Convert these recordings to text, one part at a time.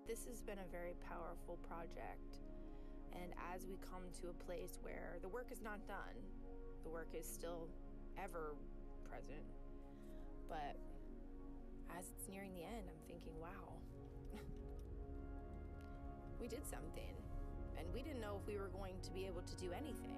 This has been a very powerful project, and as we come to a place where the work is not done, the work is still ever present, but as it's nearing the end, I'm thinking, wow, we did something, and we didn't know if we were going to be able to do anything.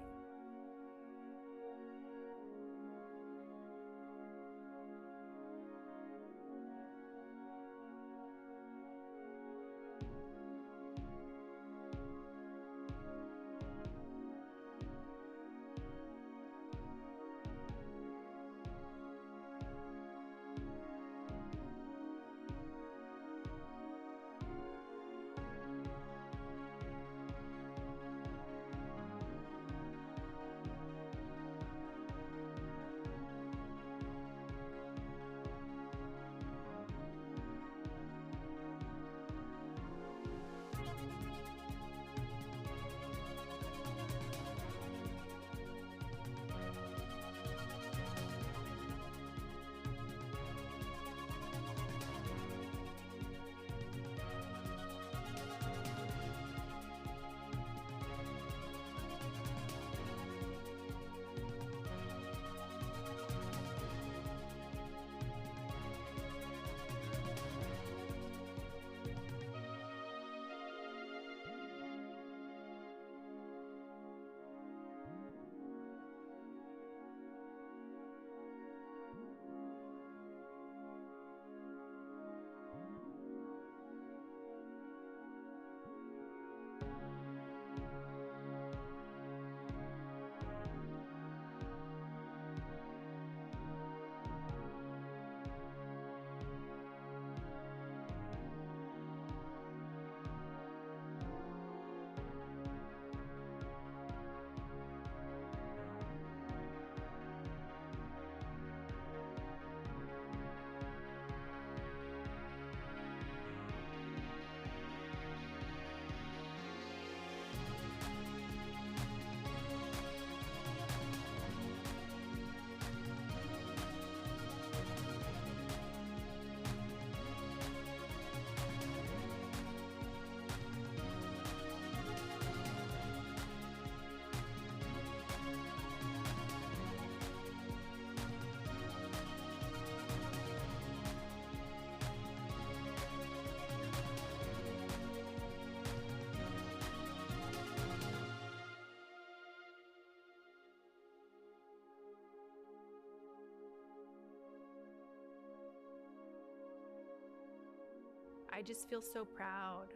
I just feel so proud,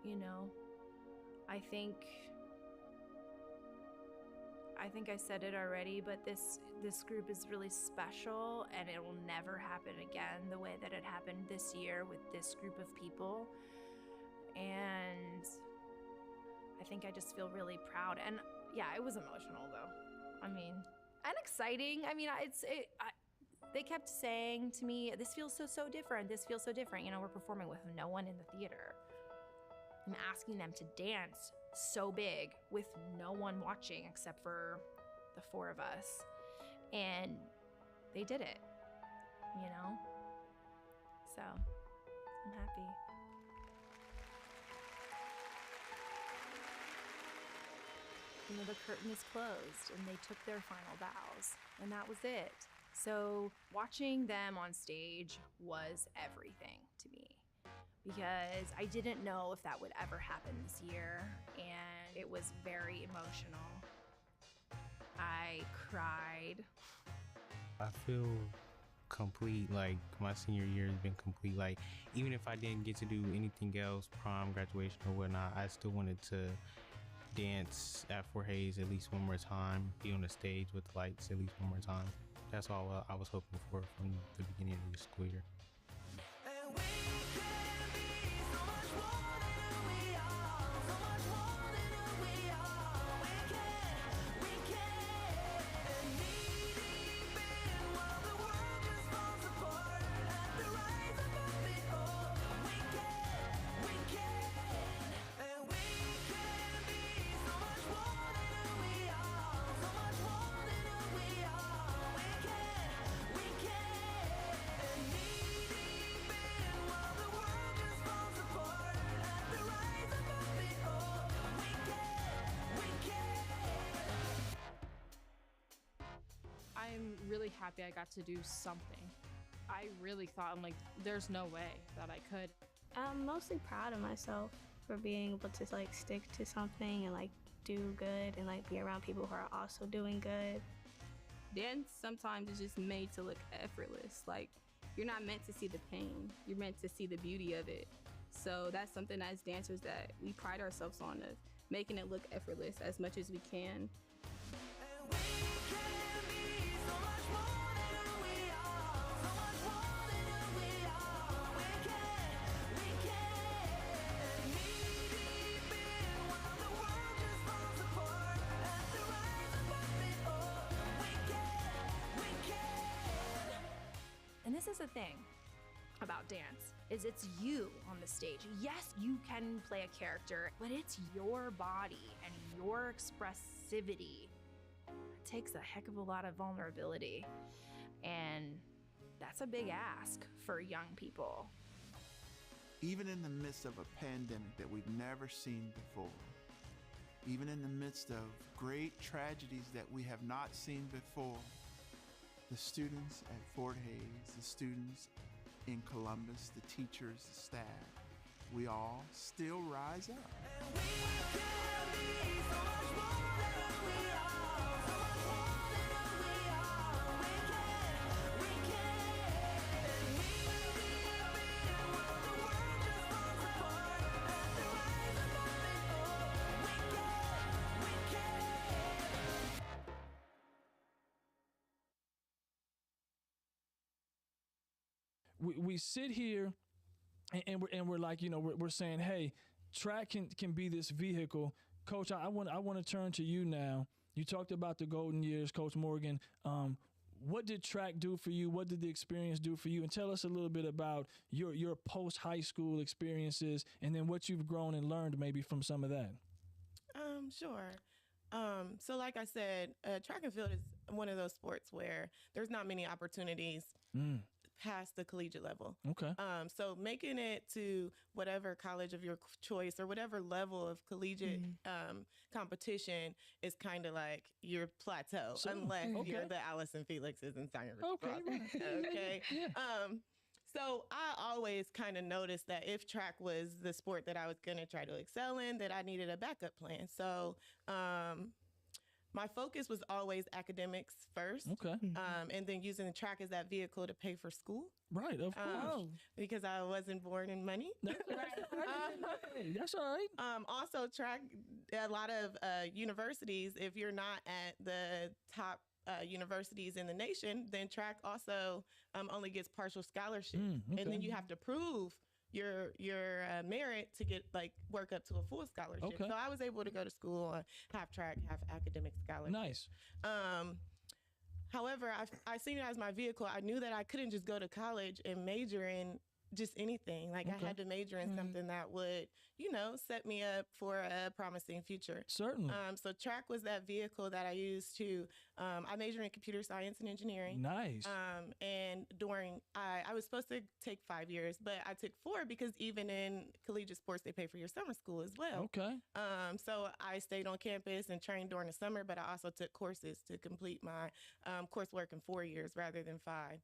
you know. I think I said it already, but this group is really special, and it will never happen again the way that it happened this year with this group of people. And I think I just feel really proud. And yeah, it was emotional though. I mean, and exciting. I mean, they kept saying to me, this feels so different. This feels so different. You know, we're performing with no one in the theater. I'm asking them to dance so big with no one watching except for the four of us. And they did it, you know? So I'm happy. You know, the curtain is closed and they took their final bows, and that was it. So watching them on stage was everything to me, because I didn't know if that would ever happen this year, and it was very emotional. I cried. I feel complete, like my senior year has been complete. Like, even if I didn't get to do anything else, prom, graduation or whatnot, I still wanted to dance at Fort Hays at least one more time, be on the stage with the lights at least one more time. That's all I was hoping for from the beginning of the school year. happy I got to do something. I really thought, I'm like, there's no way that I could. I'm mostly proud of myself for being able to like stick to something and like do good and like be around people who are also doing good. Dance sometimes is just made to look effortless. Like, you're not meant to see the pain, you're meant to see the beauty of it. So that's something as dancers that we pride ourselves on, of making it look effortless as much as we can. And this is the thing about dance, is it's you on the stage. Yes, you can play a character, but it's your body and your expressivity. It takes a heck of a lot of vulnerability, and that's a big ask for young people. Even in the midst of a pandemic that we've never seen before, even in the midst of great tragedies that we have not seen before, the students at Fort Hays, the students in Columbus, the teachers, the staff, we all still rise up. We sit here and we're like, you know, we're saying, hey, track can be this vehicle. Coach, I want to turn to you now. You talked about the golden years, Coach Morgan. What did track do for you? What did the experience do for you? And tell us a little bit about your post-high school experiences, and then what you've grown and learned maybe from some of that. Sure. So like I said, track and field is one of those sports where there's not many opportunities past the collegiate level. Okay. So making it to whatever college of your choice or whatever level of collegiate competition is kind of like your plateau, unless you're the Allison Felixes and Simon Richards. Okay. Yeah. So I always kind of noticed that if track was the sport that I was going to try to excel in, that I needed a backup plan. So my focus was always academics first. Okay. And then using the track as that vehicle to pay for school. Right, of course. Because I wasn't born in money. That's right. That's all right. Also, track, a lot of universities, if you're not at the top universities in the nation, then track also only gets partial scholarships. Okay. And then you have to prove your merit to get like work up to a full scholarship. Okay. So I was able to go to school on half track, half academic scholarship. Nice. However, I seen it as my vehicle. I knew that I couldn't just go to college and major in just anything. Like I had to major in something that would, you know, set me up for a promising future. Certainly. So track was that vehicle that I used to, I majored in computer science and engineering. Nice. And during, I was supposed to take 5 years, but I took 4 because even in collegiate sports, they pay for your summer school as well. Okay. So I stayed on campus and trained during the summer, but I also took courses to complete my coursework in 4 years rather than 5.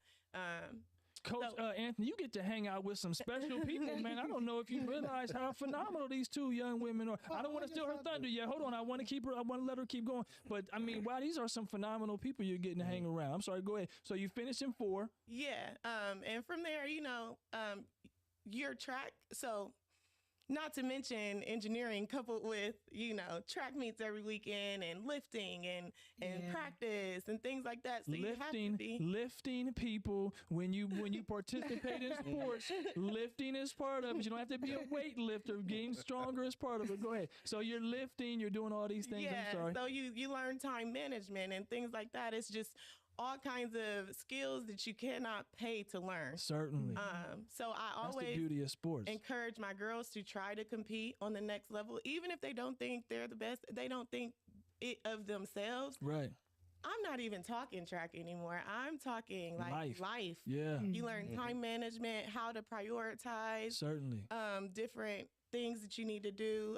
Coach Anthony, you get to hang out with some special people, man. I don't know if you realize how phenomenal these two young women are. I don't want to steal her thunder yet. Hold on. I want to let her keep going. But I mean, wow, these are some phenomenal people you're getting to hang around. I'm sorry, go ahead. So you finished in 4. Yeah. And from there, you know, your track. So not to mention engineering coupled with, you know, track meets every weekend and lifting and practice and things like that. So lifting people when you participate in sports, lifting is part of it. You don't have to be a weightlifter. Getting stronger is part of it. Go ahead. So you're lifting, you're doing all these things. Yeah, I'm sorry. So you learn time management and things like that. It's just all kinds of skills that you cannot pay to learn. Certainly. So I That's always the beauty of sports. Encourage my girls to try to compete on the next level, even if they don't think they're the best. They don't think it of themselves. Right. I'm not even talking track anymore. I'm talking like life. Yeah. You learn time management, how to prioritize. Certainly. Different things that you need to do.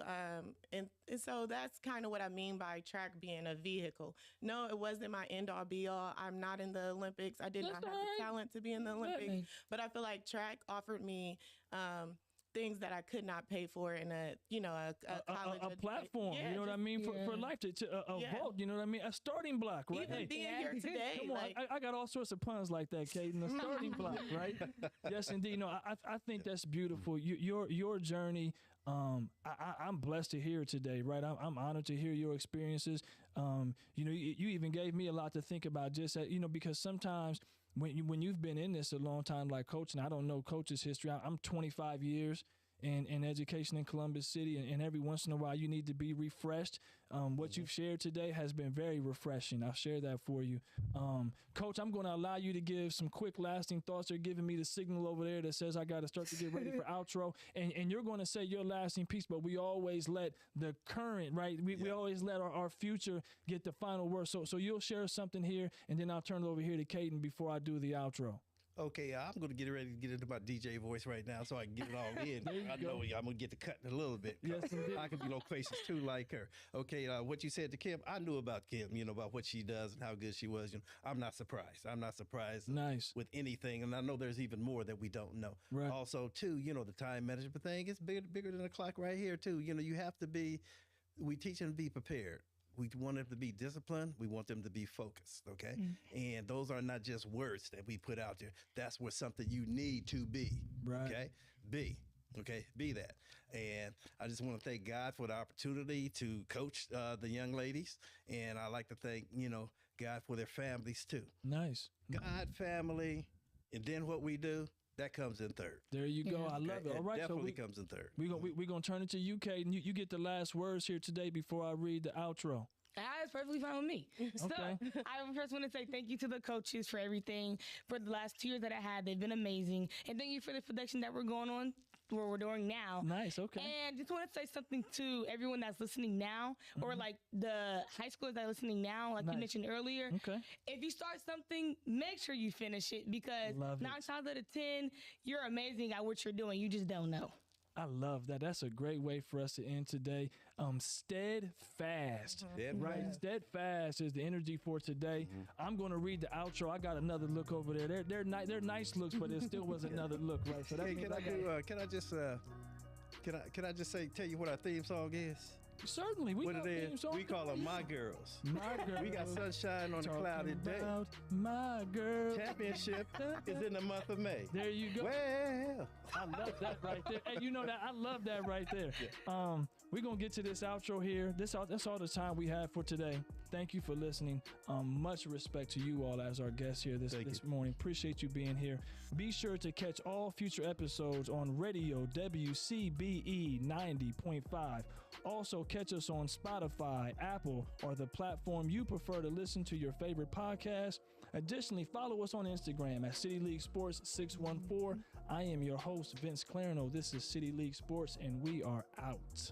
And so that's kind of what I mean by track being a vehicle. No, it wasn't my end all be all. I'm not in the Olympics. I did not have the talent to be in the Olympics, but I feel like track offered me things that I could not pay for in a college a platform. Yeah, you know what I mean for life to vault. You know what I mean, a starting block, right? Even being here today, come on, I got all sorts of puns like that, Kaden. A starting block, right? Yes, indeed. No, I think that's beautiful. Your journey. I'm blessed to hear it today, right? I'm honored to hear your experiences. You even gave me a lot to think about, just because sometimes when you've been in this a long time, like coaching, I don't know coach's history. I'm 25 years in education in Columbus City, and every once in a while you need to be refreshed. What you've shared today has been very refreshing. I'll share that for you. Coach, I'm going to allow you to give some quick lasting thoughts. They're giving me the signal over there that says I got to start to get ready for outro, and you're going to say your lasting piece, but we always let the current, right? We always let our future get the final word. So you'll share something here, and then I'll turn it over here to Kaden before I do the outro. Okay, I'm going to get ready to get into my DJ voice right now so I can get it all in. I know I'm going to get to cutting a little bit. Yes, indeed. I can be loquacious too like her. Okay, what you said to Kim, I knew about Kim, about what she does and how good she was. I'm not surprised. I'm not surprised with anything. And I know there's even more that we don't know. Right. Also, too, the time management thing is bigger than the clock right here, too. You have to we teach them to be prepared. We want them to be disciplined. We want them to be focused, okay? And those are not just words that we put out there. That's what something you need to be, okay? Be that. And I just want to thank God for the opportunity to coach the young ladies. And I like to thank, God for their families too. Nice. God, family, and then what we do, that comes in third. There you go. I love it. All right, definitely comes in third. We're gonna turn it to you, Kate, and you get the last words here today before I read the outro. That's perfectly fine with me. So I first want to say thank you to the coaches for everything for the last 2 years that I had. They've been amazing, and thank you for the production that we're going on. Where we're doing now. Nice, okay. And just want to say something to everyone that's listening now, or like the high schoolers that are listening now, like you mentioned earlier. Okay. If you start something, make sure you finish it, because 9 times out of 10, you're amazing at what you're doing. You just don't know. I love that. That's a great way for us to end today. Steadfast. Right? Steadfast is the energy for today. I'm going to read the outro. I got another look over there. They're nice looks, but it still was another look, right? So hey, can I just tell you what our theme song is? Certainly. What it is, we call them My Girls. My Girls. We got sunshine on a cloudy day. My Girls. Championship is in the month of May. There you go. Well, I love that right there. Hey, you know that? I love that right there. We're going to get to this outro here. That's all the time we have for today. Thank you for listening. Much respect to you all as our guests here this morning. Appreciate you being here. Be sure to catch all future episodes on Radio WCBE 90.5. Also, catch us on Spotify, Apple, or the platform you prefer to listen to your favorite podcast. Additionally, follow us on Instagram at City League Sports 614. I am your host, Vince Clarino. This is City League Sports, and we are out.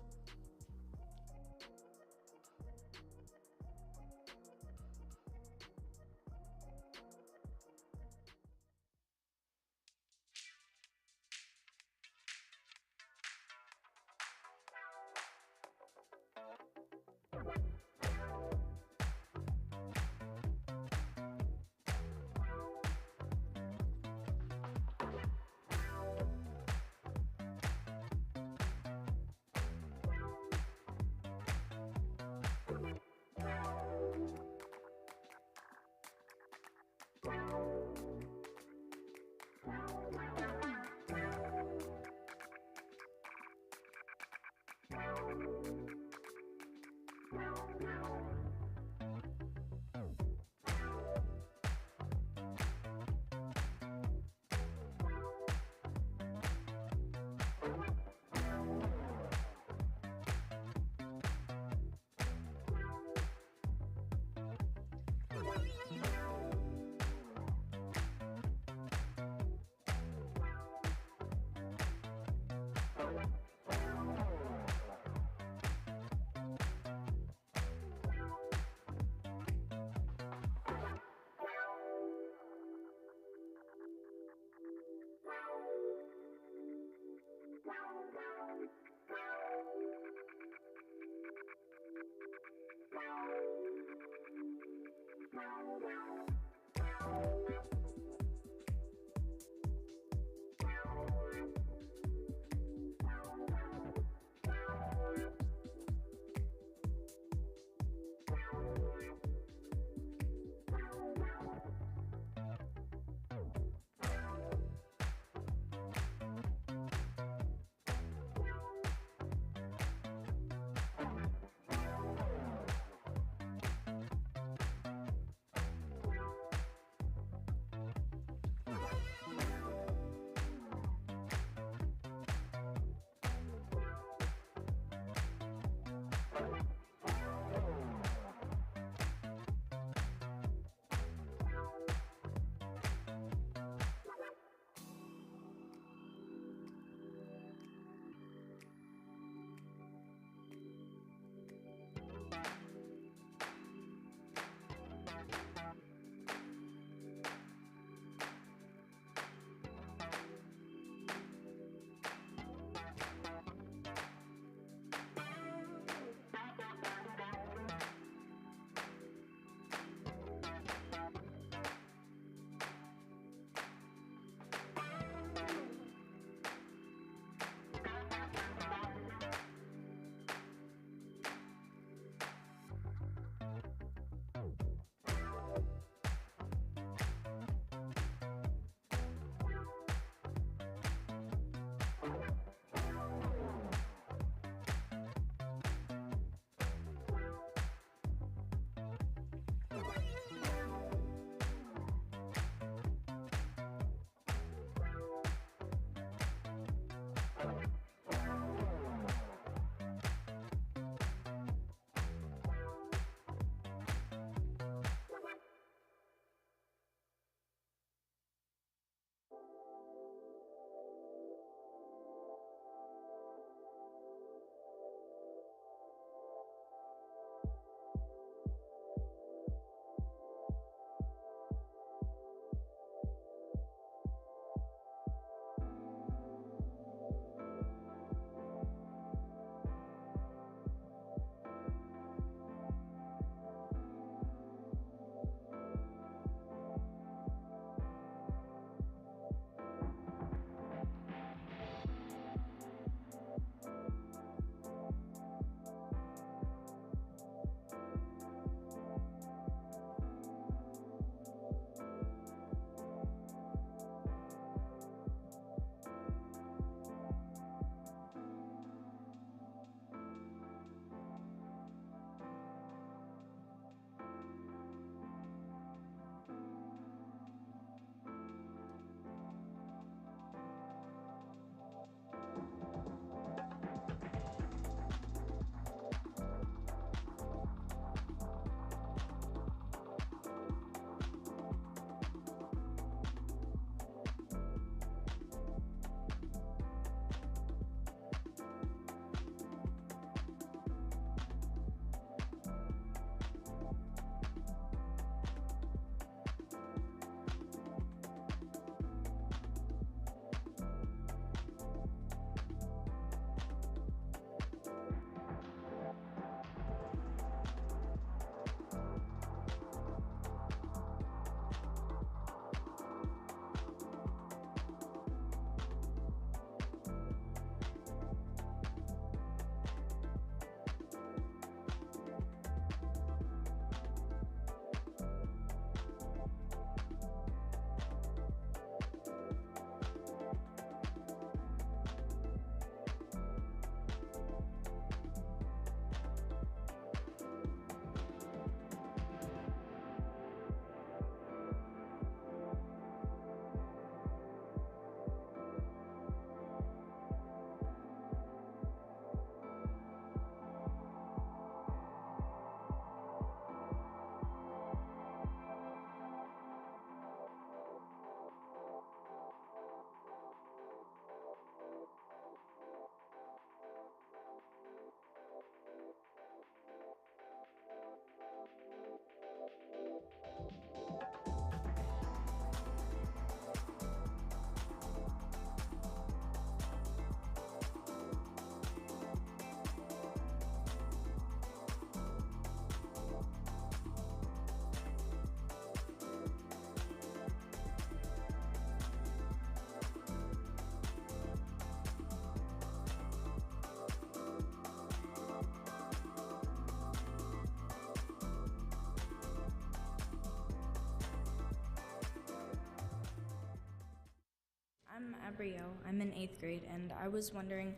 Brio. I'm in 8th grade, and I was wondering,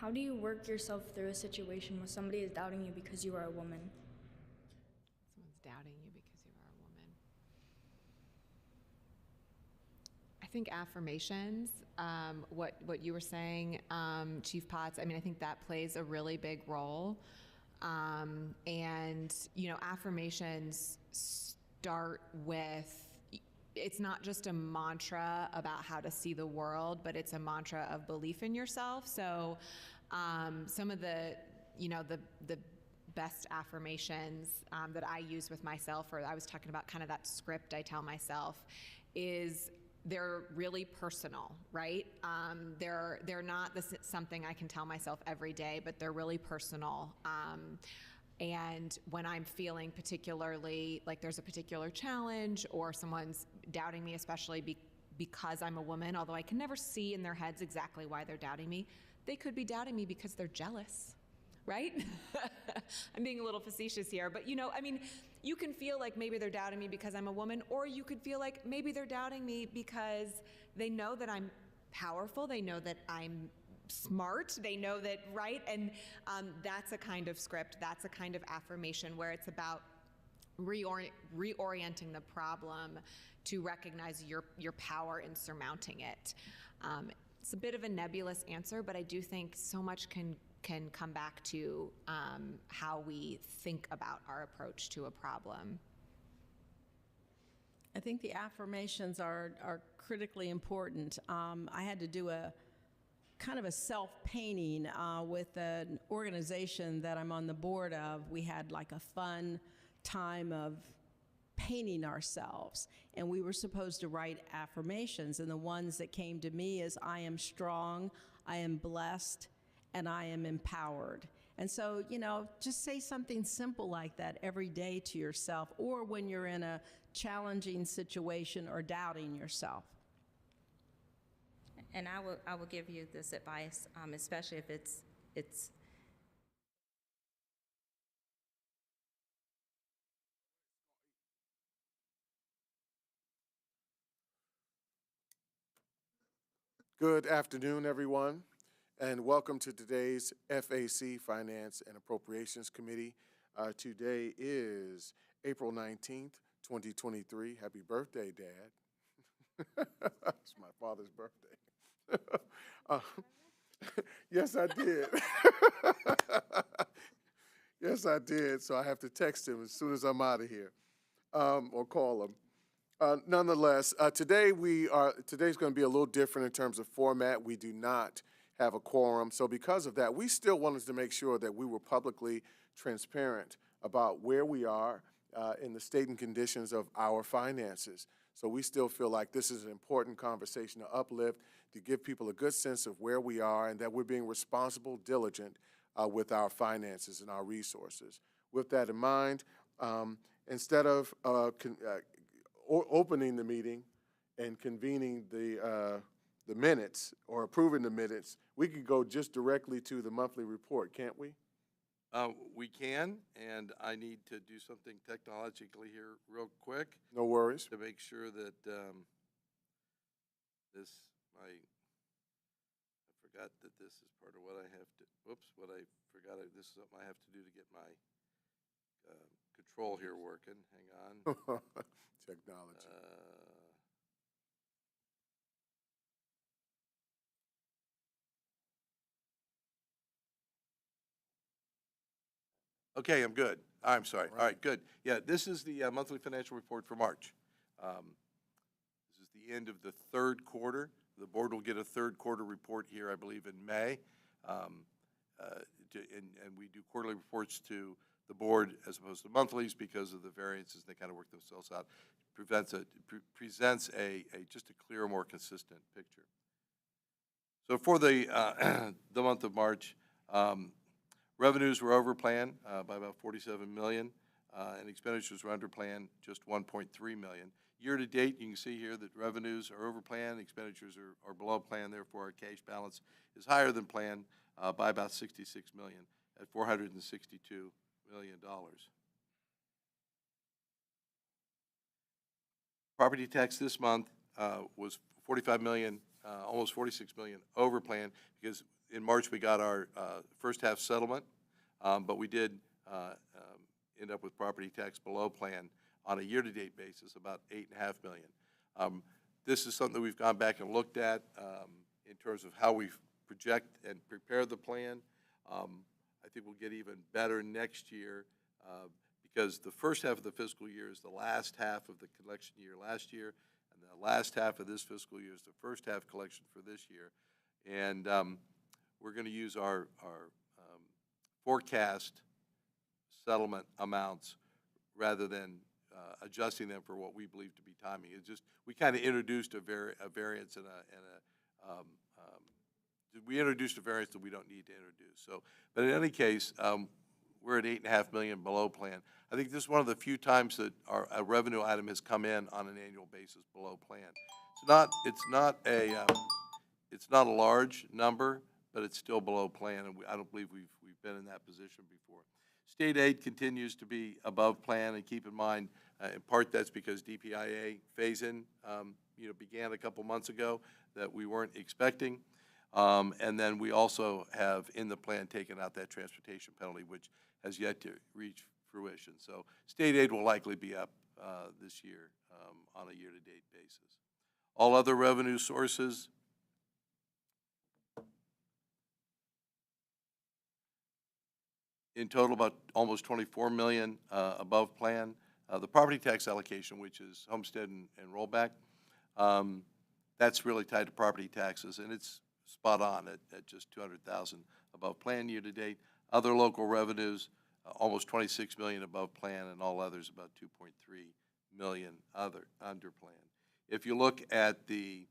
how do you work yourself through a situation where somebody is doubting you because you are a woman? Someone's doubting you because you are a woman. I think affirmations, what you were saying, Chief Potts, I mean, I think that plays a really big role. And, you know, affirmations start with, it's not just a mantra about how to see the world, but it's a mantra of belief in yourself. So some of the, you know, the best affirmations that I use with myself, or I was talking about kind of that script I tell myself, is they're really personal, right? They're not something I can tell myself every day, but they're really personal. And when I'm feeling particularly like there's a particular challenge or someone's doubting me, especially because I'm a woman, although I can never see in their heads exactly why they're doubting me, they could be doubting me because they're jealous, right? I'm being a little facetious here, but you know, I mean, you can feel like maybe they're doubting me because I'm a woman, or you could feel like maybe they're doubting me because they know that I'm powerful, they know that I'm smart, they know that, right? And that's a kind of script, that's a kind of affirmation where it's about reorienting the problem to recognize your power in surmounting it. It's a bit of a nebulous answer, but I do think so much can come back to how we think about our approach to a problem. I think the affirmations are critically important. I had to do a kind of a self-painting with an organization that I'm on the board of. We had like a fun time of painting ourselves, and we were supposed to write affirmations, and the ones that came to me is, I am strong, I am blessed, and I am empowered. And so, you know, just say something simple like that every day to yourself, or when you're in a challenging situation or doubting yourself. And I will give you this advice, especially if it's Good afternoon, everyone, and welcome to today's FAC Finance and Appropriations Committee. Today is April 19th, 2023. Happy birthday, Dad. It's my father's birthday. Yes, I did. Yes, I did. So I have to text him as soon as I'm out of here, or call him. Nonetheless, today's going to be a little different in terms of format. We do not have a quorum. So because of that, we still wanted to make sure that we were publicly transparent about where we are in the state and conditions of our finances. So we still feel like this is an important conversation to uplift, to give people a good sense of where we are and that we're being responsible, diligent with our finances and our resources. With that in mind, instead of opening the meeting and convening the minutes or approving the minutes, we could go just directly to the monthly report, can't we? We can, and I need to do something technologically here real quick. No worries. To make sure that I forgot that this is part of what I have to, this is something I have to do to get my control here working. Hang on. Technology. Okay, I'm good. I'm sorry. All right, good. Yeah, this is the monthly financial report for March. This is the end of the third quarter. The board will get a third quarter report here, I believe, in May. And we do quarterly reports to the board as opposed to monthlies because of the variances. They kind of work themselves out. Presents a just a clearer, more consistent picture. So for the month of March, revenues were over plan by about $47 million, and expenditures were under plan, just $1.3 million. Year to date, you can see here that revenues are over plan, expenditures are below plan. Therefore, our cash balance is higher than planned by about $66 million at $462 million. Property tax this month was $45 million almost 46 million over plan, because in March we got our first half settlement, but we did end up with property tax below plan on a year-to-date basis, about 8.5 million. This is something that we've gone back and looked at in terms of how we project and prepare the plan. I think we'll get even better next year because the first half of the fiscal year is the last half of the collection year last year, and the last half of this fiscal year is the first half collection for this year. And we're going to use our forecast settlement amounts rather than adjusting them for what we believe to be timing. It's just, we kind of introduced a variance and we introduced a variance that we don't need to introduce. So, but in any case, we're at 8.5 million below plan. I think this is one of the few times that a revenue item has come in on an annual basis below plan. It's not a large number, but it's still below plan, and I don't believe we've been in that position before. State aid continues to be above plan, and keep in mind, in part that's because DPIA phase-in began a couple months ago that we weren't expecting. And then we also have in the plan taken out that transportation penalty, which has yet to reach fruition. So state aid will likely be up this year on a year-to-date basis. All other revenue sources, in total about almost 24 million above plan. The property tax allocation, which is homestead and rollback, that's really tied to property taxes, and it's spot on at just 200,000 above plan year to date. Other local revenues, almost 26 million above plan, and all others about 2.3 million under plan. If you look at the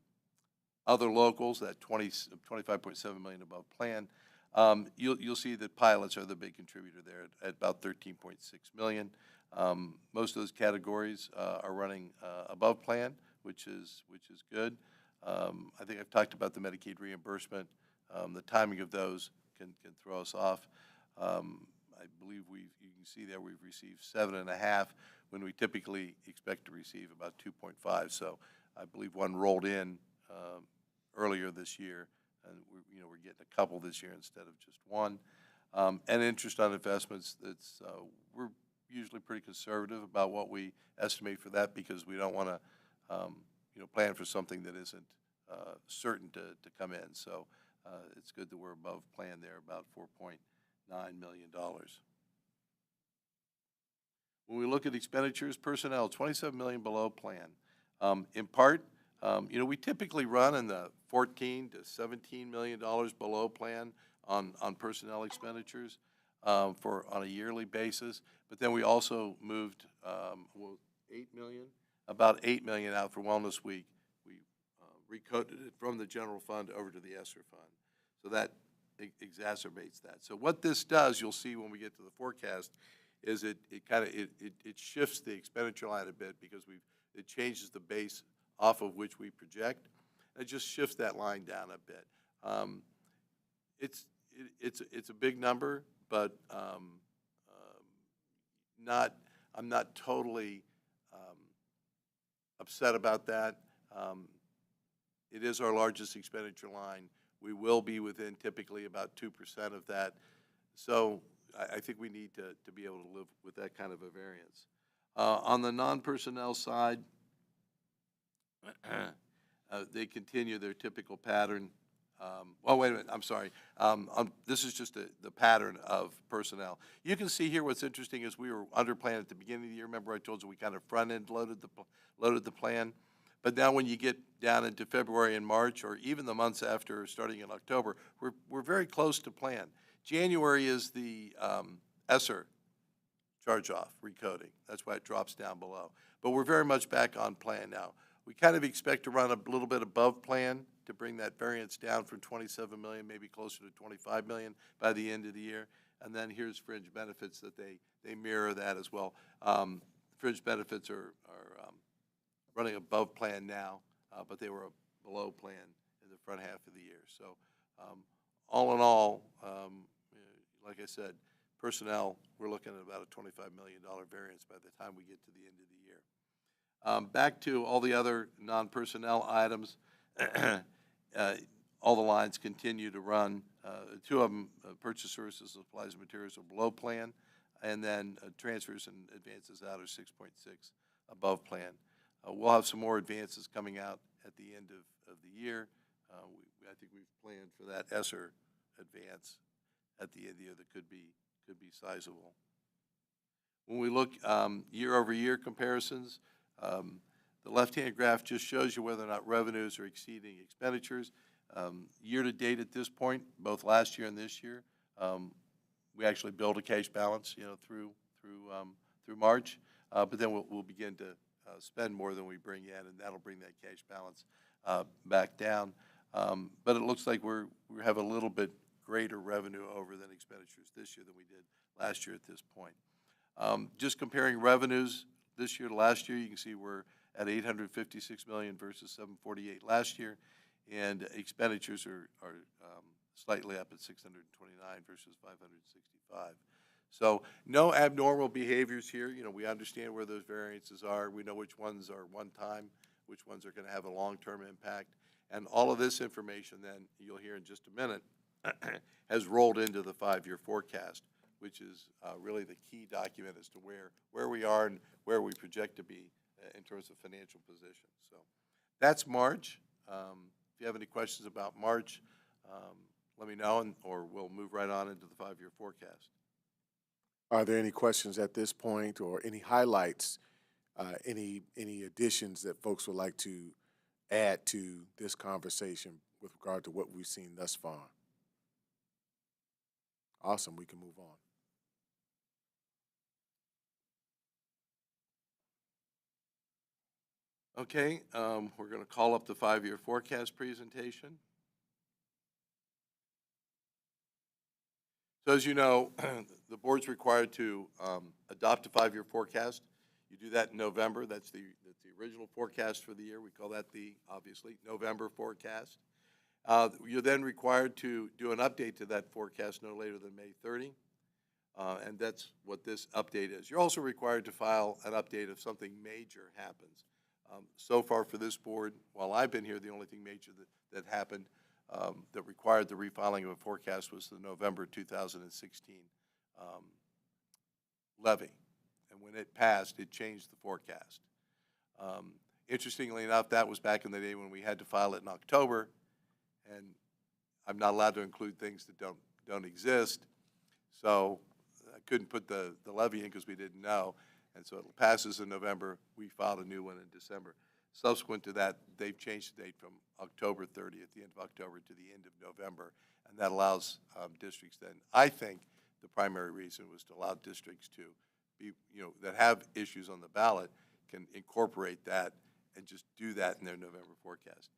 other locals, that 25.7 million above plan, you'll see that pilots are the big contributor there at about 13.6 million. Most of those categories are running above plan, which is good. I think I've talked about the Medicaid reimbursement. The timing of those can throw us off. I believe you can see there we've received 7.5 when we typically expect to receive about 2.5. So I believe one rolled in earlier this year, and we're getting a couple this year instead of just one. And interest on investments, we're usually pretty conservative about what we estimate for that because we don't want to plan for something that isn't certain to come in. So it's good that we're above plan there, about $4.9 million. When we look at expenditures, personnel, 27 million below plan. In part, we typically run in the $14 to $17 million below plan on personnel expenditures on a yearly basis. But then we also moved about 8 million out for Wellness Week. We recoded it from the general fund over to the ESSER fund. So that exacerbates that. So what this does, you'll see when we get to the forecast, is it shifts the expenditure line a bit because it changes the base off of which we project. It just shifts that line down a bit. It's a big number, but I'm not totally upset about that. It is our largest expenditure line. We will be within typically about 2% of that. So I think we need to be able to live with that kind of a variance. On the non-personnel side, they continue their typical pattern. Wait a minute, I'm sorry. This is just the pattern of personnel. You can see here what's interesting is we were under plan at the beginning of the year. Remember I told you we kind of front-end loaded the plan? But now when you get down into February and March, or even the months after starting in October, we're very close to plan. January is the ESSER charge-off recoding. That's why it drops down below. But we're very much back on plan now. We kind of expect to run a little bit above plan to bring that variance down from 27 million, maybe closer to 25 million by the end of the year. And then here's fringe benefits that they mirror that as well. Fringe benefits are running above plan now, but they were below plan in the front half of the year. So all in all, like I said, personnel, we're looking at about a $25 million variance by the time we get to the end of the year. Back to all the other non-personnel items. all the lines continue to run. Two of them, purchase services, supplies and materials, are below plan, and then transfers and advances out are 6.6 above plan. We'll have some more advances coming out at the end of the year. I think we've planned for that ESSER advance at the end of the year that could be sizable. When we look year-over-year comparisons, the left-hand graph just shows you whether or not revenues are exceeding expenditures. Year-to-date at this point, both last year and this year, we actually build a cash balance, through March, but then we'll begin to spend more than we bring in, and that'll bring that cash balance back down. But it looks like we have a little bit greater revenue over than expenditures this year than we did last year at this point. Just comparing revenues this year to last year, you can see we're at $856 million versus $748 last year, and expenditures are slightly up at $629 versus $565. So no abnormal behaviors here. We understand where those variances are. We know which ones are one-time, which ones are going to have a long-term impact. And all of this information, then, you'll hear in just a minute, has rolled into the 5-year forecast, which is really the key document as to where we are and where we project to be in terms of financial position. So that's March. If you have any questions about March, let me know, or we'll move right on into the 5-year forecast. Are there any questions at this point, or any highlights, any additions that folks would like to add to this conversation with regard to what we've seen thus far? Awesome, we can move on. Okay, we're going to call up the 5-year forecast presentation. So as you know, the board's required to adopt a 5-year forecast. You do that in November. That's the original forecast for the year. We call that obviously, November forecast. You're then required to do an update to that forecast no later than May 30, and that's what this update is. You're also required to file an update if something major happens. So far for this board, while I've been here, the only thing major that happened that required the refiling of a forecast was the November 2016 levy. And when it passed, it changed the forecast. Interestingly enough, that was back in the day when we had to file it in October, and I'm not allowed to include things that don't exist. So I couldn't put the levy in because we didn't know. And so it passes in November. We filed a new one in December. Subsequent to that, they've changed the date from October 30th, the end of October, to the end of November. And that allows districts then, I think the primary reason was to allow districts to be, that have issues on the ballot can incorporate that and just do that in their November forecast.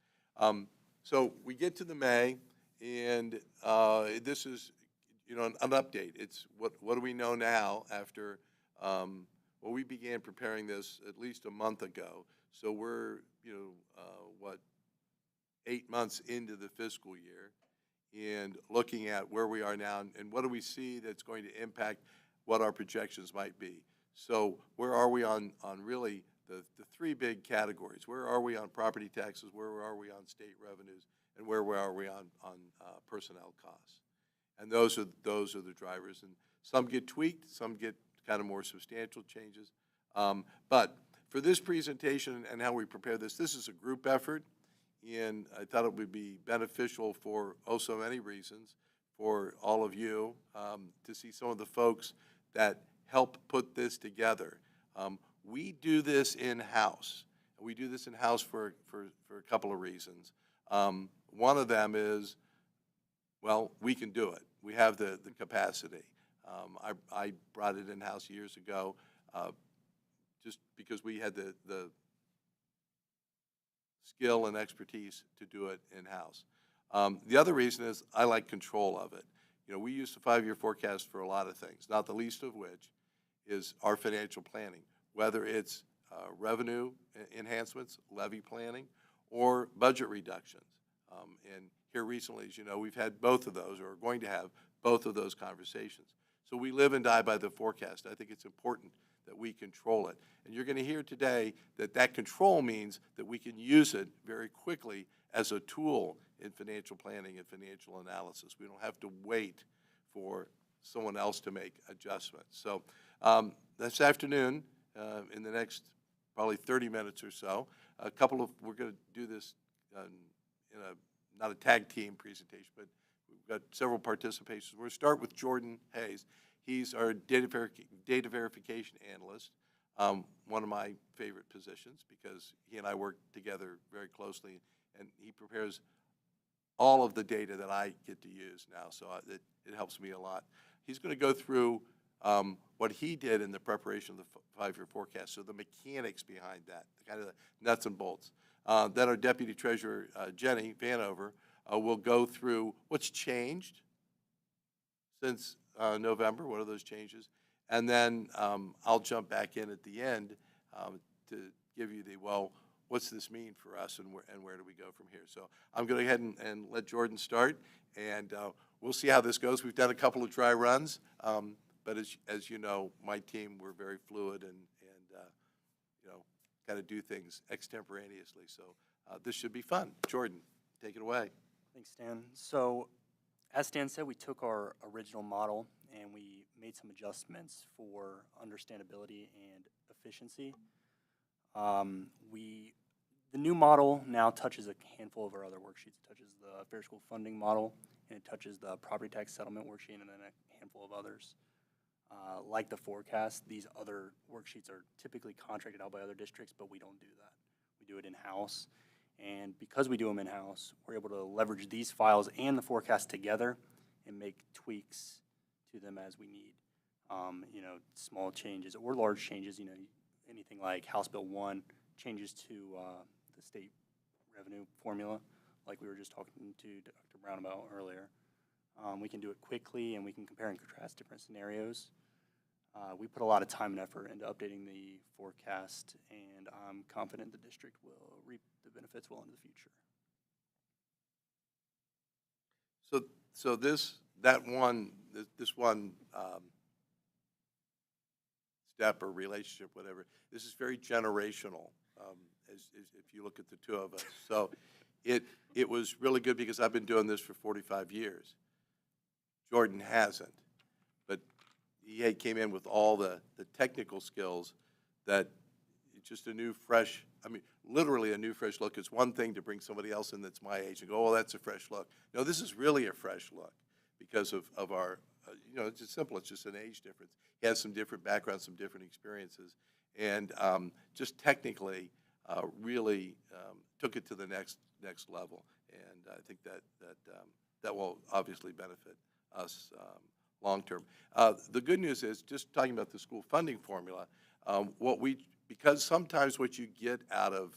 So we get to the May, and this is, an update. It's what do we know now after, well, we began preparing this at least a month ago. So we're, 8 months into the fiscal year, and looking at where we are now and what do we see that's going to impact what our projections might be. So where are we on really the 3 big categories? Where are we on property taxes? Where are we on state revenues? And where are we on personnel costs? And those are the drivers. And some get tweaked, some get kind of more substantial changes. But for this presentation and how we prepare this is a group effort, and I thought it would be beneficial for so many reasons for all of you to see some of the folks that help put this together. We do this in-house. We do this in-house for a couple of reasons. One of them is, well, we can do it. We have the capacity. I brought it in-house years ago just because we had the skill and expertise to do it in-house. The other reason is I like control of it. We use the 5-year forecast for a lot of things, not the least of which is our financial planning, whether it's revenue enhancements, levy planning, or budget reductions. And here recently, as you know, we've had both of those, or are going to have both of those conversations. So we live and die by the forecast. I think it's important that we control it. And you're going to hear today that that control means that we can use it very quickly as a tool in financial planning and financial analysis. We don't have to wait for someone else to make adjustments. So this afternoon, in the next probably 30 minutes or so, we're going to do this in not a tag team presentation, but we've got several participations. We're going to start with Jordan Hayes. He's our data verification analyst, one of my favorite positions because he and I work together very closely, and he prepares all of the data that I get to use now, so it helps me a lot. He's going to go through what he did in the preparation of the five-year forecast, so the mechanics behind that, the kind of the nuts and bolts. Then our Deputy Treasurer, Jenny Vanover, will go through what's changed since November, what are those changes, and then I'll jump back in at the end to give you what's this mean for us and where do we go from here. So I'm going to go ahead and let Jordan start, and we'll see how this goes. We've done a couple of dry runs, but as you know, my team, we're very fluid and got to do things extemporaneously. So this should be fun. Jordan, take it away. Thanks, Stan. So as Stan said, we took our original model and we made some adjustments for understandability and efficiency. The new model now touches a handful of our other worksheets. It touches the Fair School Funding model, and it touches the Property Tax Settlement worksheet, and then a handful of others. Like the forecast, these other worksheets are typically contracted out by other districts, but we don't do that. We do it in-house, and because we do them in-house, we're able to leverage these files and the forecast together and make tweaks to them as we need. Small changes or large changes, anything like House Bill 1, changes to the state revenue formula, like we were just talking to Dr. Brown about earlier. We can do it quickly, and we can compare and contrast different scenarios. We put a lot of time and effort into updating the forecast, and I'm confident the district will reap the benefits well into the future. So this one step or relationship, whatever, this is very generational, as if you look at the two of us. So it was really good because I've been doing this for 45 years. Jordan hasn't, but he came in with all the technical skills that it's just a new, fresh, literally a new, fresh look. It's one thing to bring somebody else in that's my age and go, oh, that's a fresh look. No, this is really a fresh look because of our, it's just simple. It's just an age difference. He has some different backgrounds, some different experiences, and just technically really took it to the next level. And I think that will obviously benefit us long term. The good news is, just talking about the school funding formula, because sometimes what you get out of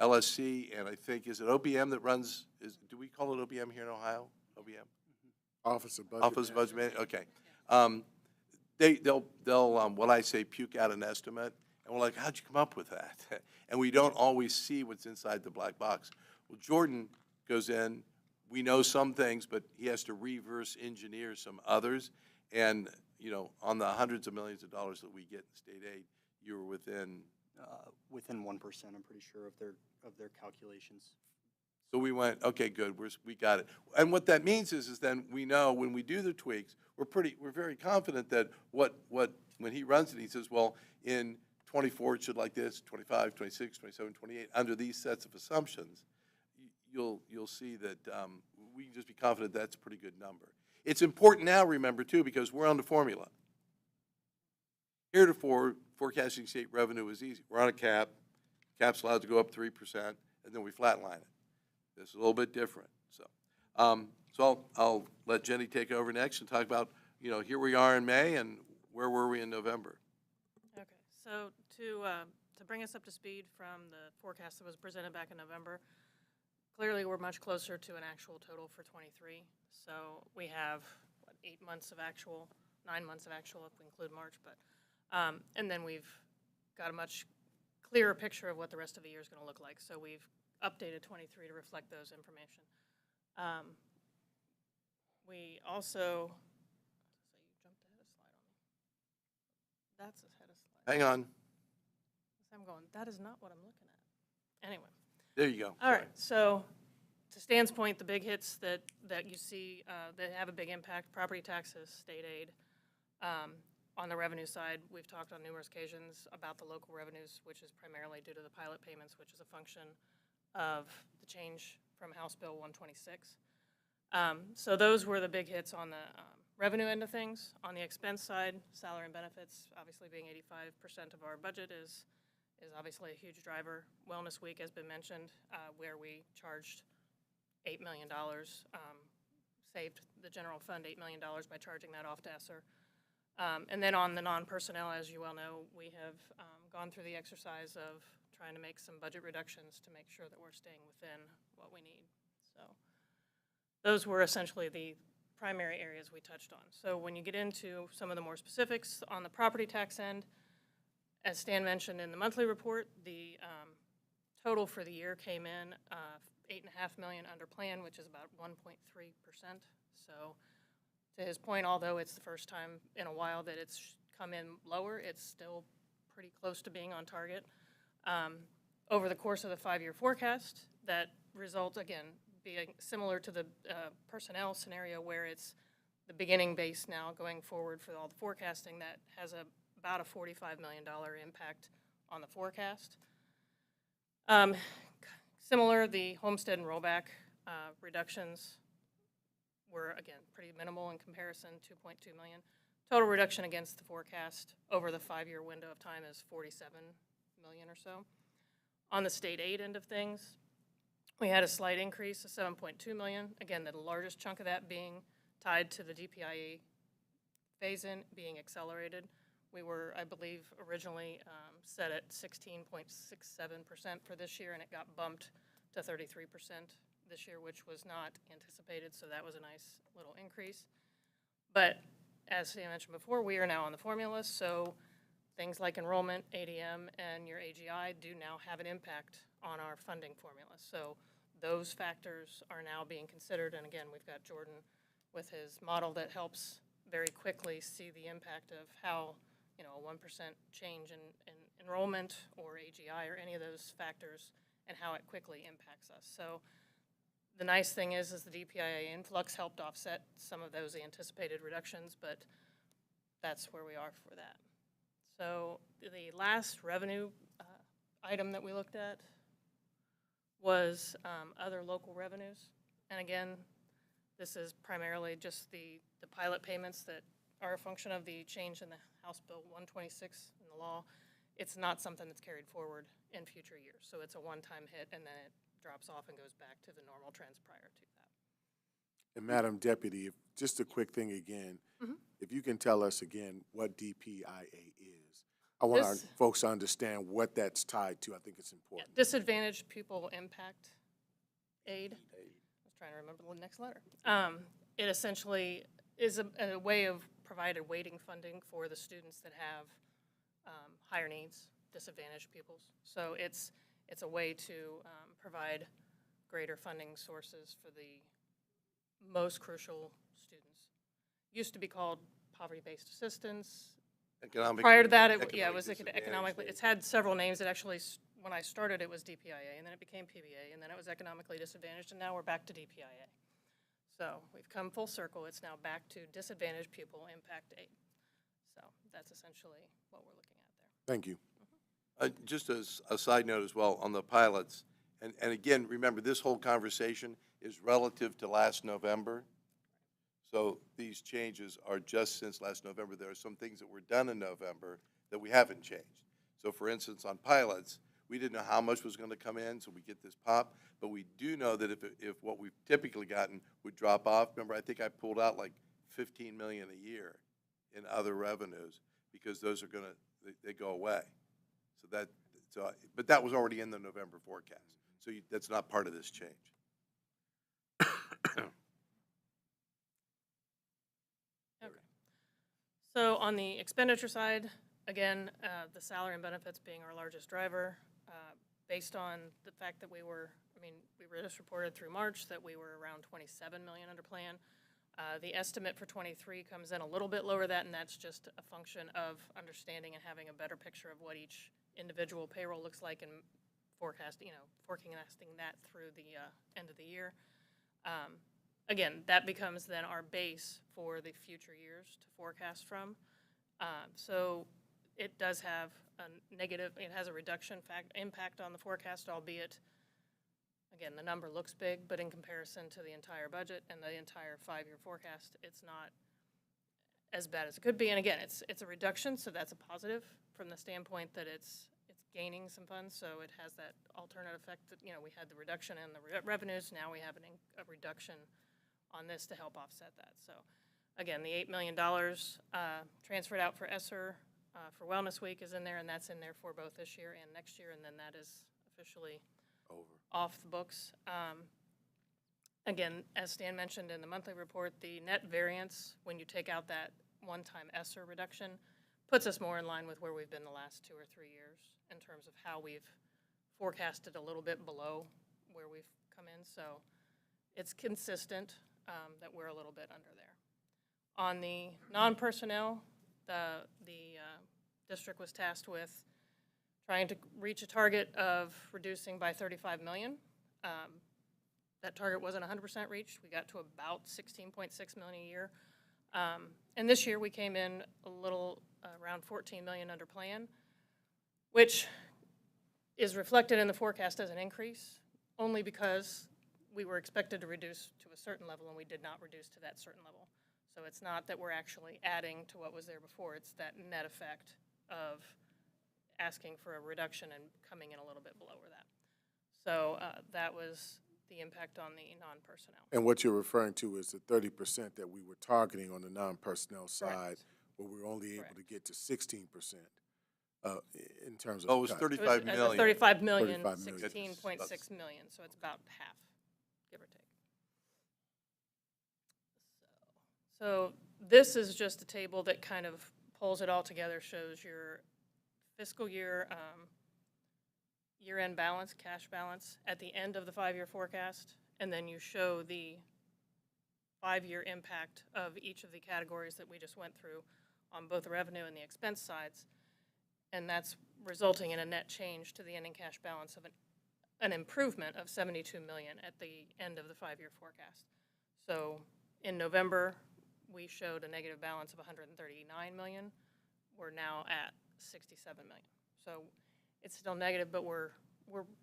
LSC, and I think, is it OBM that runs, do we call it OBM here in Ohio? OBM? Office of Budget. Office of Budget Management, okay. They'll what I say, puke out an estimate, and we're like, how'd you come up with that? And we don't always see what's inside the black box. Well, Jordan goes in, we know some things, but he has to reverse engineer some others, and on the hundreds of millions of dollars that we get in state aid, you were within 1%, I'm pretty sure, of their calculations. So we went, okay, good, we got it. And what that means is then we know when we do the tweaks, we're very confident that when he runs it, he says, well, in 24 it should like this, 25, 26, 27, 28, under these sets of assumptions, you'll see that we can just be confident that's a pretty good number. It's important now, remember, too, because we're on the formula. Heretofore, forecasting state revenue is easy. We're on a cap. Cap's allowed to go up 3%, and then we flatline it. This is a little bit different. So I'll let Jenny take over next and talk about, here we are in May and where were we in November. Okay, so to bring us up to speed from the forecast that was presented back in November, clearly we're much closer to an actual total for 23. So we have 8 months of actual, 9 months of actual if we include March, but and then we've got a much clearer picture of what the rest of the year is going to look like. So we've updated 23 to reflect those information. We also, That's a head of slide. Hang on. I'm going, that is not what I'm looking at. Anyway. There you go. All right, so to Stan's point, the big hits that you see that have a big impact, property taxes, state aid. On the revenue side, we've talked on numerous occasions about the local revenues, which is primarily due to the pilot payments, which is a function of the change from House Bill 126. So those were the big hits on the revenue end of things. On the expense side, salary and benefits, obviously being 85% of our budget is obviously a huge driver. Wellness Week has been mentioned, where we charged $8 million, saved the general fund $8 million by charging that off to ESSER. And then on the non-personnel, as you well know, we have gone through the exercise of trying to make some budget reductions to make sure that we're staying within what we need. So those were essentially the primary areas we touched on. So when you get into some of the more specifics on the property tax end, as Stan mentioned in the monthly report, the total for the year came in $8.5 million under plan, which is about 1.3%. So to his point, although it's the first time in a while that it's come in lower, it's still pretty close to being on target. Over the course of the 5-year forecast, that result, again, being similar to the personnel scenario where it's the beginning base now going forward for all the forecasting, that has about a $45 million impact on the forecast. Similar, the homestead and rollback reductions were, again, pretty minimal in comparison, 2.2 million. Total reduction against the forecast over the 5-year window of time is 47 million or so. On the state aid end of things, we had a slight increase of 7.2 million. Again, the largest chunk of that being tied to the DPIA phase-in being accelerated. We were, I believe, originally set at 16.67% for this year, and it got bumped to 33% this year, which was not anticipated, so that was a nice little increase. But as Stan mentioned before, we are now on the formula, so things like enrollment, ADM, and your AGI do now have an impact on our funding formula. So those factors are now being considered, and again, we've got Jordan with his model that helps very quickly see the impact of how, you know, a 1% change in enrollment or AGI or any of those factors and how it quickly impacts us. So the nice thing is the DPIA influx helped offset some of those anticipated reductions, but that's where we are for that. So the last revenue item that we looked at was other local revenues. And again, this is primarily just the pilot payments that are a function of the change in the House Bill 126 in the law. It's not something that's carried forward in future years. So it's a one-time hit, and then it drops off and goes back to the normal trends prior to that. And Madam Deputy, just a quick thing again, if you can tell us again what DPIA is. I want our folks to understand what that's tied to. I think it's important. Yeah, disadvantaged pupil impact aid. I was trying to remember the next letter. It essentially is a way of provided weighting funding for the students that have higher needs, disadvantaged pupils. So it's a way to provide greater funding sources for the most crucial students. Used to be called poverty-based assistance. Prior to that, it was economically. It's had several names. It actually, when I started, it was DPIA, and then it became PBA, and then it was economically disadvantaged, and now we're back to DPIA. So we've come full circle. It's now back to disadvantaged pupil impact aid. So that's essentially what we're looking at there. Thank you. Just as a side note as well on the pilots, and again, remember this whole conversation is relative to last November. So these changes are just since last November. There are some things that were done in November that we haven't changed. So for instance, on pilots, we didn't know how much was going to come in, so we get this pop, but we do know that if what we've typically gotten would drop off, remember I think I pulled out like $15 million a year in other revenues because those are going to, they go away. But that was already in the November forecast. So that's not part of this change. Okay. So on the expenditure side, again, the salary and benefits being our largest driver, based on the fact that we just reported through March that we were around 27 million under plan. The estimate for 23 comes in a little bit lower than that, and that's just a function of understanding and having a better picture of what each individual payroll looks like and forecasting that through the end of the year. Again, that becomes then our base for the future years to forecast from. So it does have a negative, it has a reduction impact on the forecast, albeit, again, the number looks big, but in comparison to the entire budget and the entire 5-year forecast, it's not as bad as it could be. And again, it's a reduction, so that's a positive from the standpoint that it's gaining some funds, so it has that alternate effect that, you know, we had the reduction in the revenues, now we have a reduction on this to help offset that. So again, the $8 million transferred out for ESSER for Wellness Week is in there, and that's in there for both this year and next year, and then that is officially off the books. Again, as Stan mentioned in the monthly report, the net variance, when you take out that one-time ESSER reduction, puts us more in line with where we've been the last 2 or 3 years in terms of how we've forecasted a little bit below where we've come in. So it's consistent that we're a little bit under there. On the non-personnel, the district was tasked with trying to reach a target of reducing by $35 million. That target wasn't 100% reached. We got to about $16.6 million a year. And this year we came in a little around $14 million under plan, which is reflected in the forecast as an increase, only because we were expected to reduce to a certain level and we did not reduce to that certain level. So it's not that we're actually adding to what was there before, it's that net effect of asking for a reduction and coming in a little bit below that. So that was the impact on the non-personnel. And what you're referring to is the 30% that we were targeting on the non-personnel side, where we were only able to get to 16% in terms of. Oh, it was 35 million. 35 million, 16.6 million, so it's about half, give or take. So this is just a table that kind of pulls it all together, shows your fiscal year year-end balance, cash balance, at the end of the 5-year forecast, and then you show the 5-year impact of each of the categories that we just went through on both the revenue and the expense sides, and that's resulting in a net change to the ending cash balance of an improvement of $72 million at the end of the 5-year forecast. So in November, we showed a negative balance of $139 million. We're now at $67 million. So it's still negative, but we're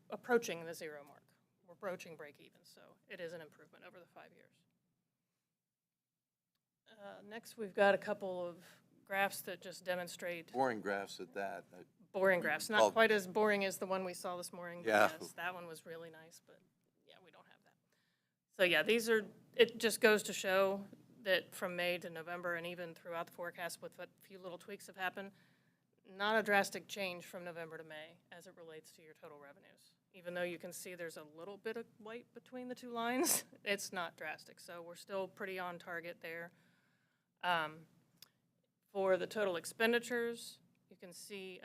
approaching the zero mark. We're approaching break even, so it is an improvement over the 5 years. Next, we've got a couple of graphs that just demonstrate boring graphs at that. Boring graphs, not quite as boring as the one we saw this morning. Yeah. Yes, that one was really nice, but yeah, we don't have that. So yeah, these are, it just goes to show that from May to November and even throughout the forecast with what few little tweaks have happened, not a drastic change from November to May as it relates to your total revenues. Even though you can see there's a little bit of white between the two lines, it's not drastic. So we're still pretty on target there. For the total expenditures, you can see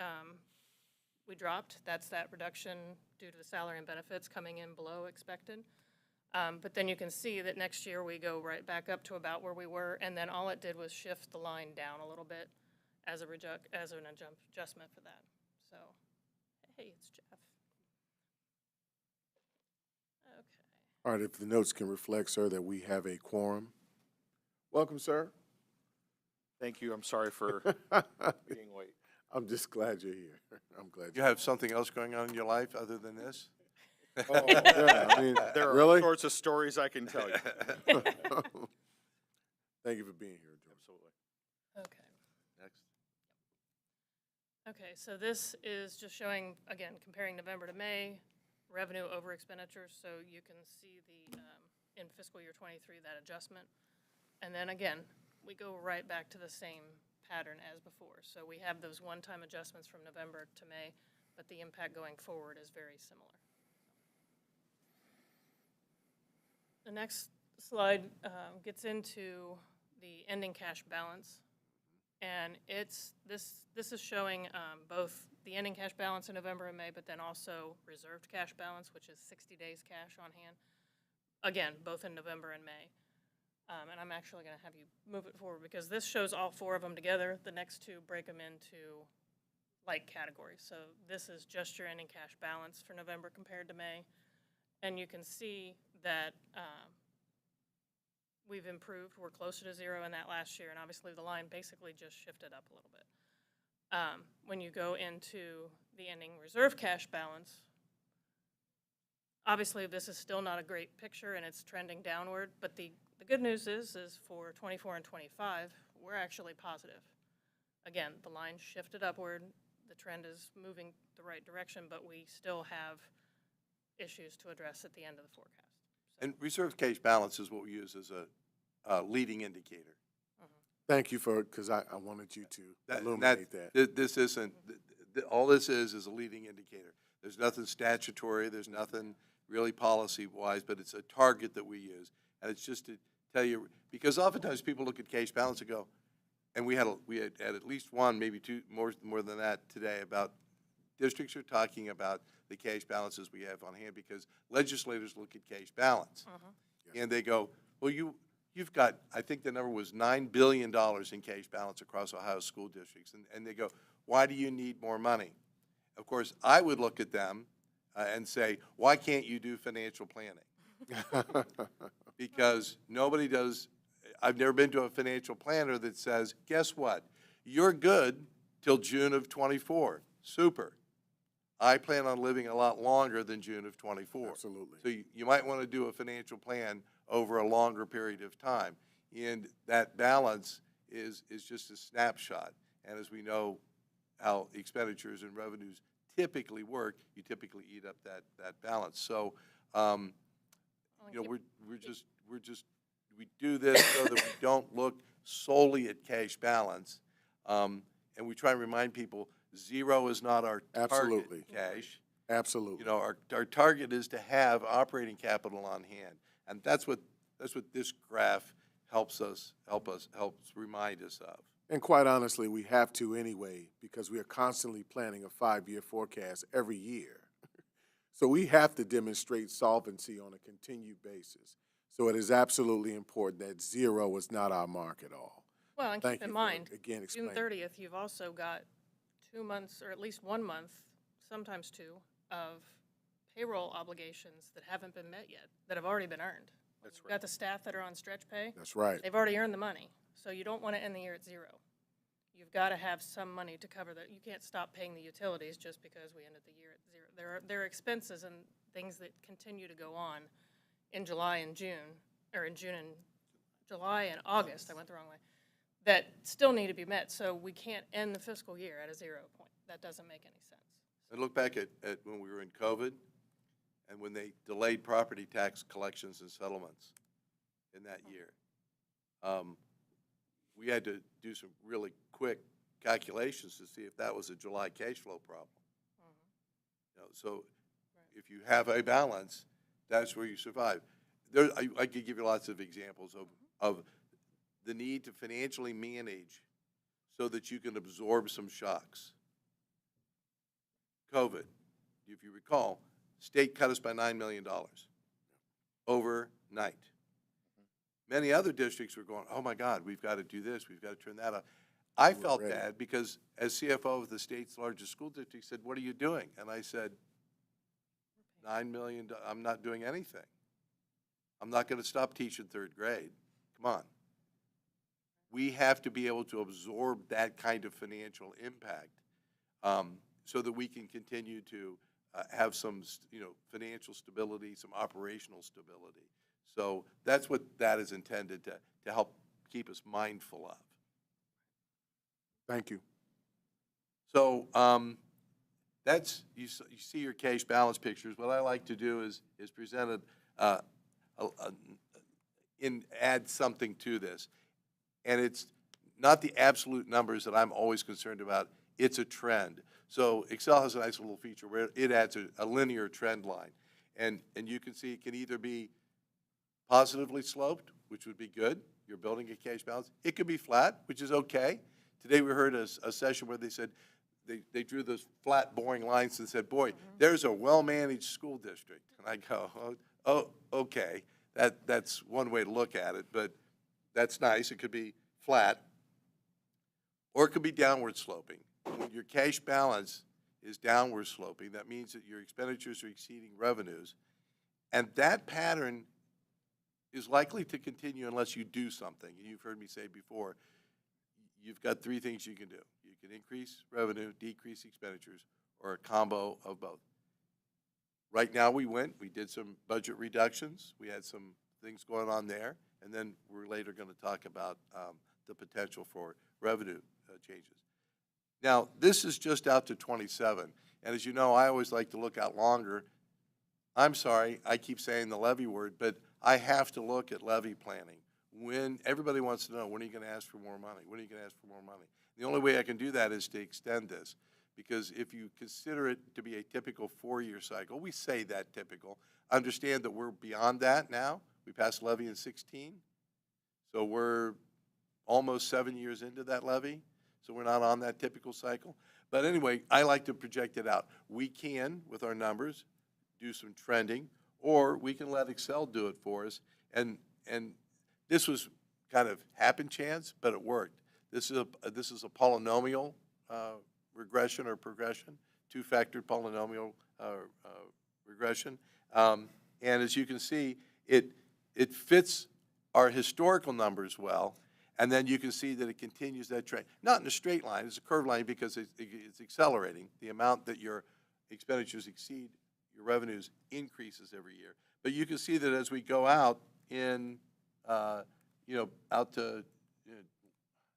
we dropped. That's that reduction due to the salary and benefits coming in below expected. But then you can see that next year we go right back up to about where we were, and then all it did was shift the line down a little bit as an adjustment for that. So, hey, it's Jeff. Okay. All right, if the notes can reflect, sir, that we have a quorum. Welcome, sir. Thank you. I'm sorry for being late. I'm just glad you're here. I'm glad you have something else going on in your life other than this? Oh, yeah, I mean, there are really? all sorts of stories I can tell you. Thank you for being here, George. Absolutely. Okay. Next. Okay, so this is just showing, again, comparing November to May, revenue over expenditures. So you can see the, in fiscal year 23, that adjustment. And then again, we go right back to the same pattern as before. So we have those one-time adjustments from November to May, but the impact going forward is very similar. The next slide gets into the ending cash balance, and this is showing both the ending cash balance in November and May, but then also reserved cash balance, which is 60 days cash on hand. Again, both in November and May. And I'm actually going to have you move it forward because this shows all 4 of them together. The next 2 break them into like categories. So this is just your ending cash balance for November compared to May. And you can see that we've improved. We're closer to 0 in that last year. And obviously the line basically just shifted up a little bit. When you go into the ending reserve cash balance, obviously this is still not a great picture and it's trending downward, but the good news is for 24 and 25, we're actually positive. Again, the line shifted upward, the trend is moving the right direction, but we still have issues to address at the end of the forecast. And reserve cash balance is what we use as a leading indicator. Thank you because I wanted you to illuminate that. This isn't, all this is a leading indicator. There's nothing statutory, there's nothing really policy-wise, but it's a target that we use. And it's just to tell you, because oftentimes people look at cash balance and go, and we had at least one, maybe 2, more than that today, about districts are talking about the cash balances we have on hand because legislators look at cash balance. And they go, well, you've got, I think the number was $9 billion in cash balance across Ohio school districts. And they go, why do you need more money? Of course, I would look at them and say, why can't you do financial planning? Because nobody does, I've never been to a financial planner that says, guess what? You're good till June of 24. Super. I plan on living a lot longer than June of 24. Absolutely. So you might want to do a financial plan over a longer period of time. And that balance is just a snapshot. And as we know how expenditures and revenues typically work, you typically eat up that balance. So, you know, we do this so that we don't look solely at cash balance. And we try to remind people 0 is not our target cash. Absolutely. You know, our target is to have operating capital on hand. And that's what this graph helps remind us of. And quite honestly, we have to anyway because we are constantly planning a 5-year forecast every year. So we have to demonstrate solvency on a continued basis. So it is absolutely important that 0 is not our mark at all. Well, and keep in mind, again, June 30th, you've also got 2 months, or at least 1 month, sometimes 2, of payroll obligations that haven't been met yet, that have already been earned. That's You've got the staff that are on stretch pay. That's right. They've already earned the money. So you don't want to end the year at 0. You've got to have some money to cover that. You can't stop paying the utilities just because we ended the year at 0. There are expenses and things that continue to go on in July and June, or in June and July and August, I went the wrong way, that still need to be met. So we can't end the fiscal year at a 0 point. That doesn't make any sense. And look back at when we were in COVID and when they delayed property tax collections and settlements in that year. We had to do some really quick calculations to see if that was a July cash flow problem. You know, so if you have a balance, that's where you survive. I could give you lots of examples of the need to financially manage so that you can absorb some shocks. COVID, if you recall, state cut us by $9 million overnight. Many other districts were going, oh my God, we've got to do this, we've got to turn that up. I felt bad because as CFO of the state's largest school district said, what are you doing? And I said, $9 million, I'm not doing anything. I'm not going to stop teaching 3rd grade. Come on. We have to be able to absorb that kind of financial impact so that we can continue to have some, financial stability, some operational stability. So that's what that is intended to help keep us mindful of. Thank you. So that's, you see your cash balance pictures. What I like to do is present add something to this. And it's not the absolute numbers that I'm always concerned about. It's a trend. So Excel has a nice little feature where it adds a linear trend line. And you can see it can either be positively sloped, which would be good. You're building a cash balance. It could be flat, which is okay. Today we heard a session where they said they drew those flat, boring lines and said, boy, there's a well-managed school district. And I go, oh, okay. That's one way to look at it. But that's nice. It could be flat, or it could be downward sloping. When your cash balance is downward sloping, that means that your expenditures are exceeding revenues. And that pattern is likely to continue unless you do something. And you've heard me say before, you've got three things you can do. You can increase revenue, decrease expenditures, or a combo of both. Right now we did some budget reductions. We had some things going on there. And then we're later going to talk about the potential for revenue changes. Now, this is just out to 27. And as you know, I always like to look out longer. I'm sorry, I keep saying the levy word, but I have to look at levy planning. When everybody wants to know, when are you going to ask for more money? When are you going to ask for more money? The only way I can do that is to extend this, because if you consider it to be a typical 4-year cycle, we say that typical. Understand that we're beyond that now. We passed levy in 16, so we're almost 7 years into that levy, so we're not on that typical cycle. But anyway, I like to project it out. We can, with our numbers, do some trending, or we can let Excel do it for us. And this was kind of happen chance, but it worked. This is a polynomial regression or progression, two-factored polynomial regression. And as you can see, it fits our historical numbers well. And then you can see that it continues that trend. Not in a straight line, it's a curved line because it's accelerating. The amount that your expenditures exceed your revenues increases every year. But you can see that as we go out in, out to,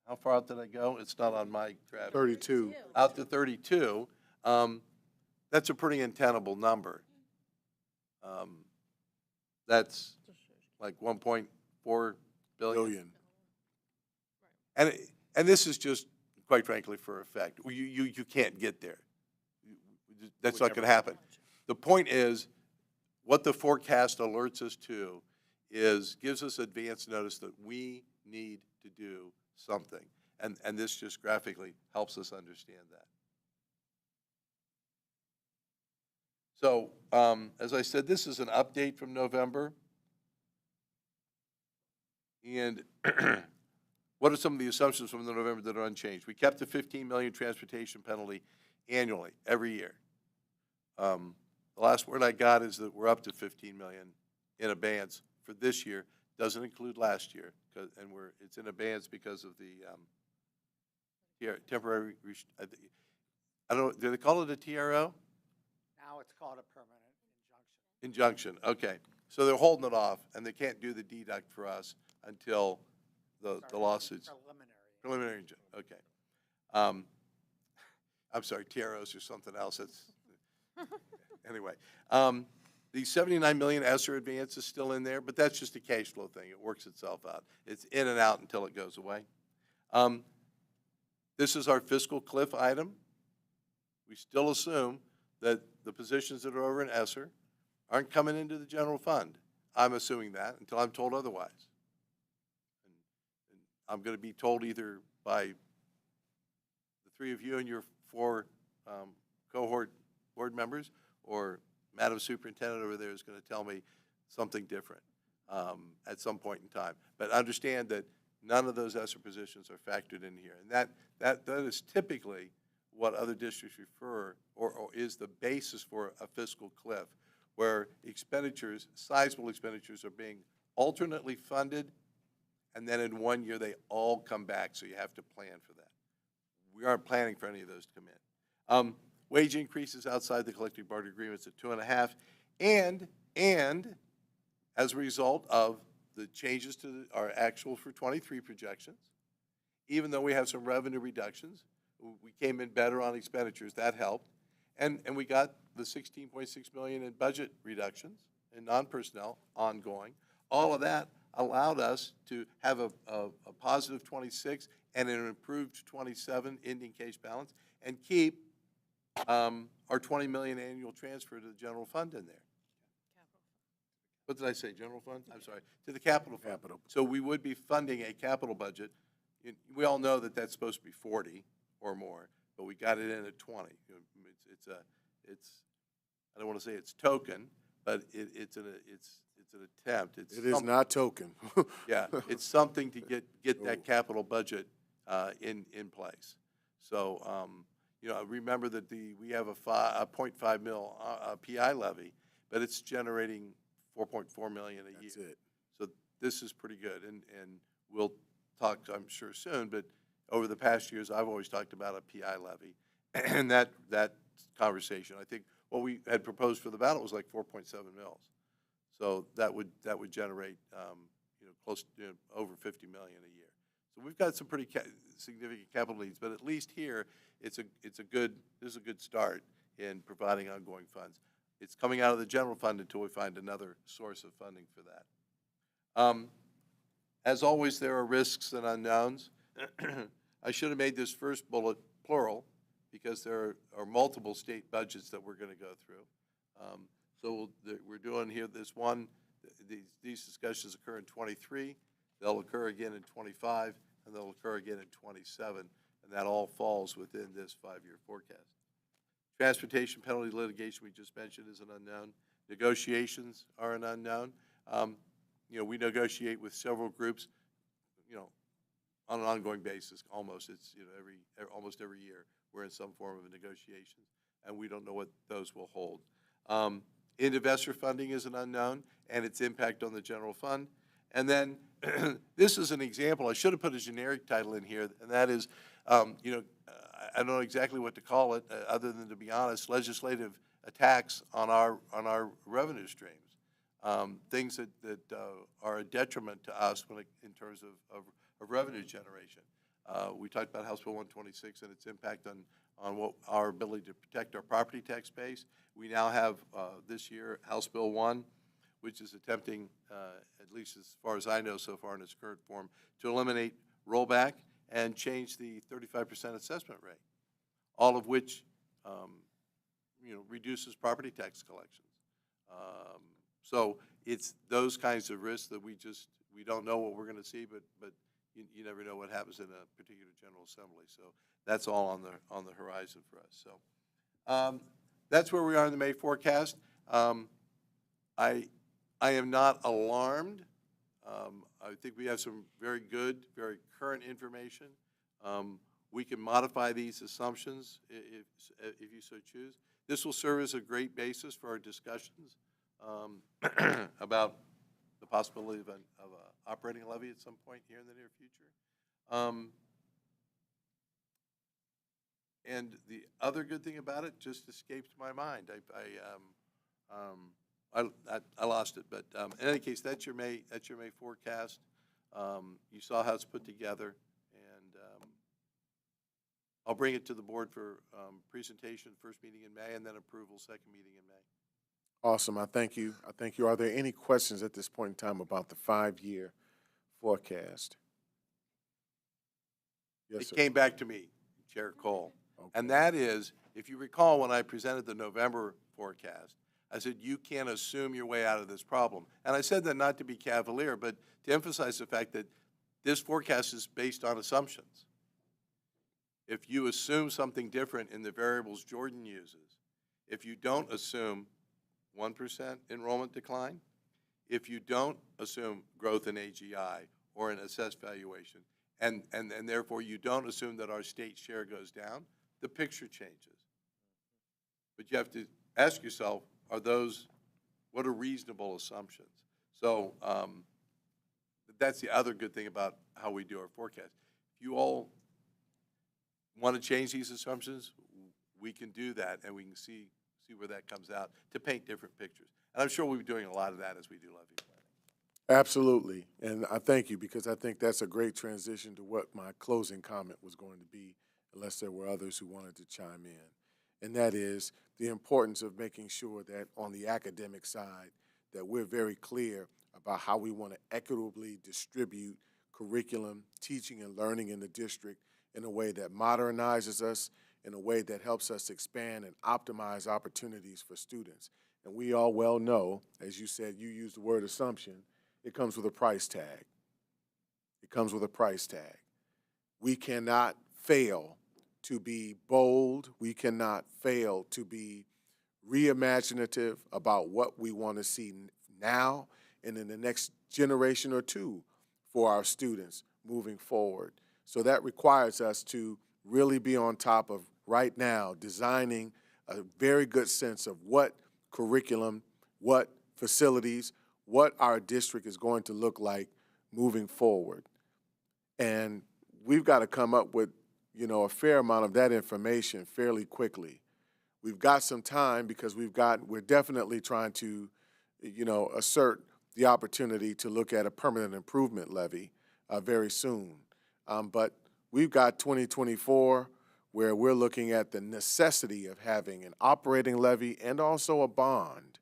how far out did I go? It's not on my graph. 32. Out to 32. That's a pretty untenable number. That's like 1.4 billion. And this is just, quite frankly, for effect. You can't get there. That's not going to happen. The point is, what the forecast alerts us to gives us advance notice that we need to do something. And this just graphically helps us understand that. So, as I said, this is an update from November. And what are some of the assumptions from the November that are unchanged? We kept the $15 million transportation penalty annually, every year. The last word I got is that we're up to $15 million in abeyance for this year. Doesn't include last year, and it's in abeyance because of the temporary. I don't know. Do they call it a TRO? Now it's called a permanent Injunction. Okay, so they're holding it off, and they can't do the deduct for us until the lawsuits. Preliminary. Okay. I'm sorry, TROs or something else. Anyway, the $79 million ESSER advance is still in there, but that's just a cash flow thing. It works itself out. It's in and out until it goes away. This is our fiscal cliff item. We still assume that the positions that are over in ESSER aren't coming into the general fund. I'm assuming that until I'm told otherwise. And I'm going to be told either by the three of you and your 4 cohort board members, or Madam Superintendent over there is going to tell me something different at some point in time. But understand that none of those ESSER positions are factored in here. And that is typically what other districts refer, or is the basis for a fiscal cliff, where expenditures, sizable expenditures, are being alternately funded, and then in 1 year they all come back, so you have to plan for that. We aren't planning for any of those to come in. Wage increases outside the collective bargaining agreements at 2.5%, and as a result of the changes to our actual for 23 projections, even though we have some revenue reductions, we came in better on expenditures. That helped, and we got the $16.6 million in budget reductions and non-personnel ongoing. All of that allowed us to have a positive 26 and an improved 27 ending cash balance, and keep our $20 million annual transfer to the general fund in there. What did I say, general fund? I'm sorry, to the capital fund. So we would be funding a capital budget. We all know that that's supposed to be 40 or more, but we got it in at 20. It's I don't want to say it's token, but it's It's an attempt. It is not token. Yeah, it's something to get that capital budget in place. So, you know, remember that we have a 0.5 mil PI levy, but it's generating 4.4 million a year. That's it. So this is pretty good, and we'll talk, I'm sure, soon. But over the past years, I've always talked about a PI levy, and that conversation. I think what we had proposed for the ballot was like 4.7 mils. So that would generate you know, close to over 50 million a year. So we've got some pretty significant capital needs, but at least here this is a good start in providing ongoing funds. It's coming out of the general fund until we find another source of funding for that. As always, there are risks and unknowns. I should have made this first bullet plural because there are multiple state budgets that we're going to go through. So we're doing here this one. These discussions occur in 23. They'll occur again in 25, and they'll occur again in 27, and that all falls within this 5-year forecast. Transportation penalty litigation we just mentioned is an unknown. Negotiations are an unknown. You know, we negotiate with several groups, you know, on an ongoing basis. Almost, it's, you know, almost every year we're in some form of a negotiation, and we don't know what those will hold. Investor funding is an unknown, and its impact on the general fund. And then this is an example. I should have put a generic title in here, and that is, you know, I don't know exactly what to call it, other than, to be honest, legislative attacks on our revenue streams. Things that are a detriment to us in terms of revenue generation. We talked about House Bill 126 and its impact on what our ability to protect our property tax base. We now have this year House Bill 1, which is attempting, at least as far as I know so far in its current form, to eliminate rollback and change the 35% assessment rate, all of which you know, reduces property tax collections. So it's those kinds of risks that we don't know what we're going to see, but you never know what happens in a particular General Assembly. So that's all on the horizon for us. So that's where we are in the May forecast. I am not alarmed. I think we have some very good, very current information. We can modify these assumptions if you so choose. This will serve as a great basis for our discussions about the possibility of an operating levy at some point here in the near future. And the other good thing about it just escapes my mind. I lost it, but in any case, that's your May forecast. You saw how it's put together, and I'll bring it to the board for presentation, first meeting in May, and then approval, second meeting in May. Awesome. I thank you. I thank you. Are there any questions at this point in time about the 5-year forecast? Yes, sir. It came back to me, Chair Cole, and that is, if you recall, when I presented the November forecast, I said, you can't assume your way out of this problem. And I said that not to be cavalier, but to emphasize the fact that this forecast is based on assumptions. If you assume something different in the variables Jordan uses, if you don't assume 1% enrollment decline, if you don't assume growth in AGI or an assessed valuation, and therefore you don't assume that our state share goes down, the picture changes. But you have to ask yourself, what are reasonable assumptions? So that's the other good thing about how we do our forecast. If you all want to change these assumptions, we can do that, and we can see where that comes out to paint different pictures. And I'm sure we'll be doing a lot of that as we do levy planning. Absolutely, and I thank you, because I think that's a great transition to what my closing comment was going to be, unless there were others who wanted to chime in. And that is the importance of making sure that on the academic side, that we're very clear about how we want to equitably distribute curriculum, teaching and learning in the district in a way that modernizes us, in a way that helps us expand and optimize opportunities for students. And we all well know, as you said, you used the word assumption, it comes with a price tag. It comes with a price tag. We cannot fail to be bold. We cannot fail to be reimaginative about what we want to see now and in the next generation or two for our students moving forward. So that requires us to really be on top of right now designing a very good sense of what curriculum, what facilities, what our district is going to look like moving forward. And we've got to come up with, a fair amount of that information fairly quickly. We've got some time because we're definitely trying to, assert the opportunity to look at a permanent improvement levy very soon. But we've got 2024 where we're looking at the necessity of having an operating levy and also a bond,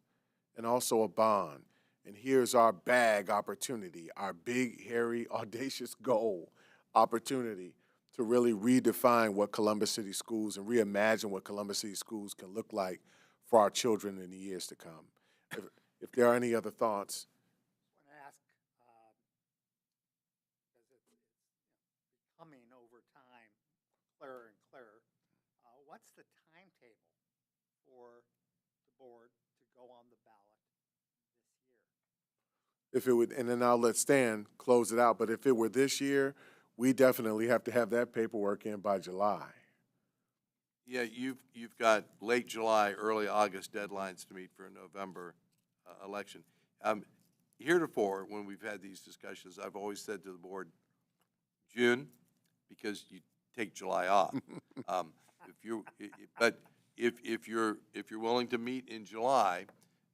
And here's our bag opportunity, our big, hairy, audacious goal opportunity to really redefine what Columbus City Schools and reimagine what Columbus City Schools can look like for our children in the years to come. If there are any other thoughts. I want to ask, because it's becoming over time clearer and clearer, what's the timetable for the board to go on the ballot this year? If it would, and then I'll let Stan close it out, but if it were this year, we definitely have to have that paperwork in by July. Yeah, you've got late July, early August deadlines to meet for a November election. Heretofore, when we've had these discussions, I've always said to the board, June, because you take July off. If you're willing to meet in July,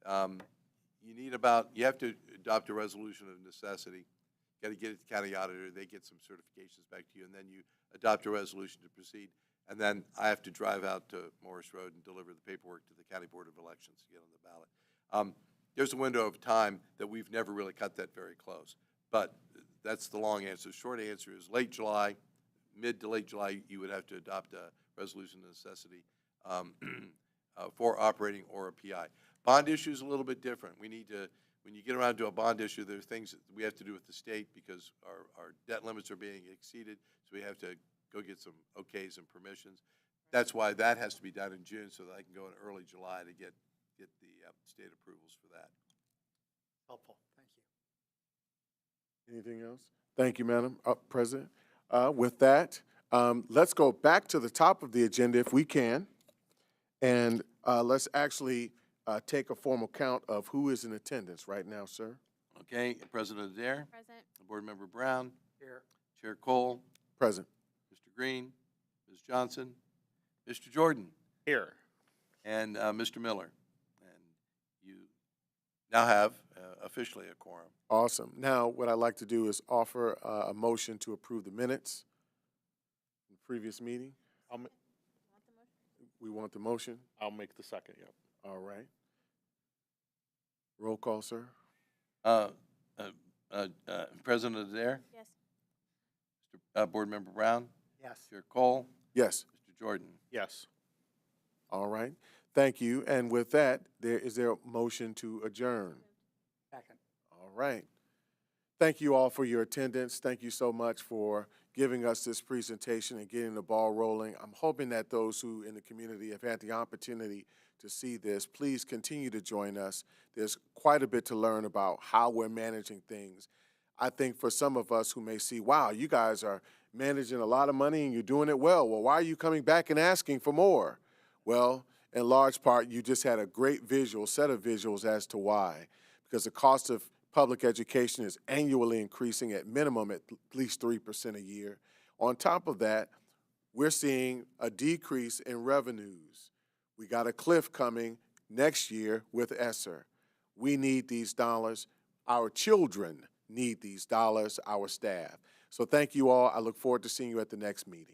you have to adopt a resolution of necessity. Got to get it to the county auditor. They get some certifications back to you, and then you adopt a resolution to proceed. And then I have to drive out to Morris Road and deliver the paperwork to the County Board of Elections to get on the ballot. There's a window of time that we've never really cut that very close. But that's the long answer. The short answer is late July, mid to late July, you would have to adopt a resolution of necessity for operating or a PI. Bond issue is a little bit different. We need to, when you get around to a bond issue, there are things that we have to do with the state because our debt limits are being exceeded, so we have to go get some okays and permissions. That's why that has to be done in June so that I can go in early July to get the state approvals for that. Helpful. Thank you. Anything else? Thank you, Madam President. With that, let's go back to the top of the agenda if we can, and let's actually take a formal count of who is in attendance right now, sir. Okay, President Adair. Present. Board Member Brown. Here. Chair Cole. Present. Mr. Green. Ms. Johnson. Mr. Jordan. Here. And Mr. Miller. And you now have officially a quorum. Awesome. Now, what I'd like to do is offer a motion to approve the minutes from the previous meeting. We want the motion? I'll make the second, yep. All right. Roll call, sir. President Adair? Yes. Board Member Brown? Yes. Chair Cole? Yes. Mr. Jordan? Yes. All right. Thank you. And with that, is there a motion to adjourn? Second. All right. Thank you all for your attendance. Thank you so much for giving us this presentation and getting the ball rolling. I'm hoping that those who in the community have had the opportunity to see this, please continue to join us. There's quite a bit to learn about how we're managing things. I think for some of us who may see, wow, you guys are managing a lot of money and you're doing it well. Well, why are you coming back and asking for more? Well, in large part, you just had a great set of visuals as to why. Because the cost of public education is annually increasing at minimum at least 3% a year. On top of that, we're seeing a decrease in revenues. We got a cliff coming next year with ESSER. We need these dollars. Our children need these dollars, our staff. So thank you all. I look forward to seeing you at the next meeting.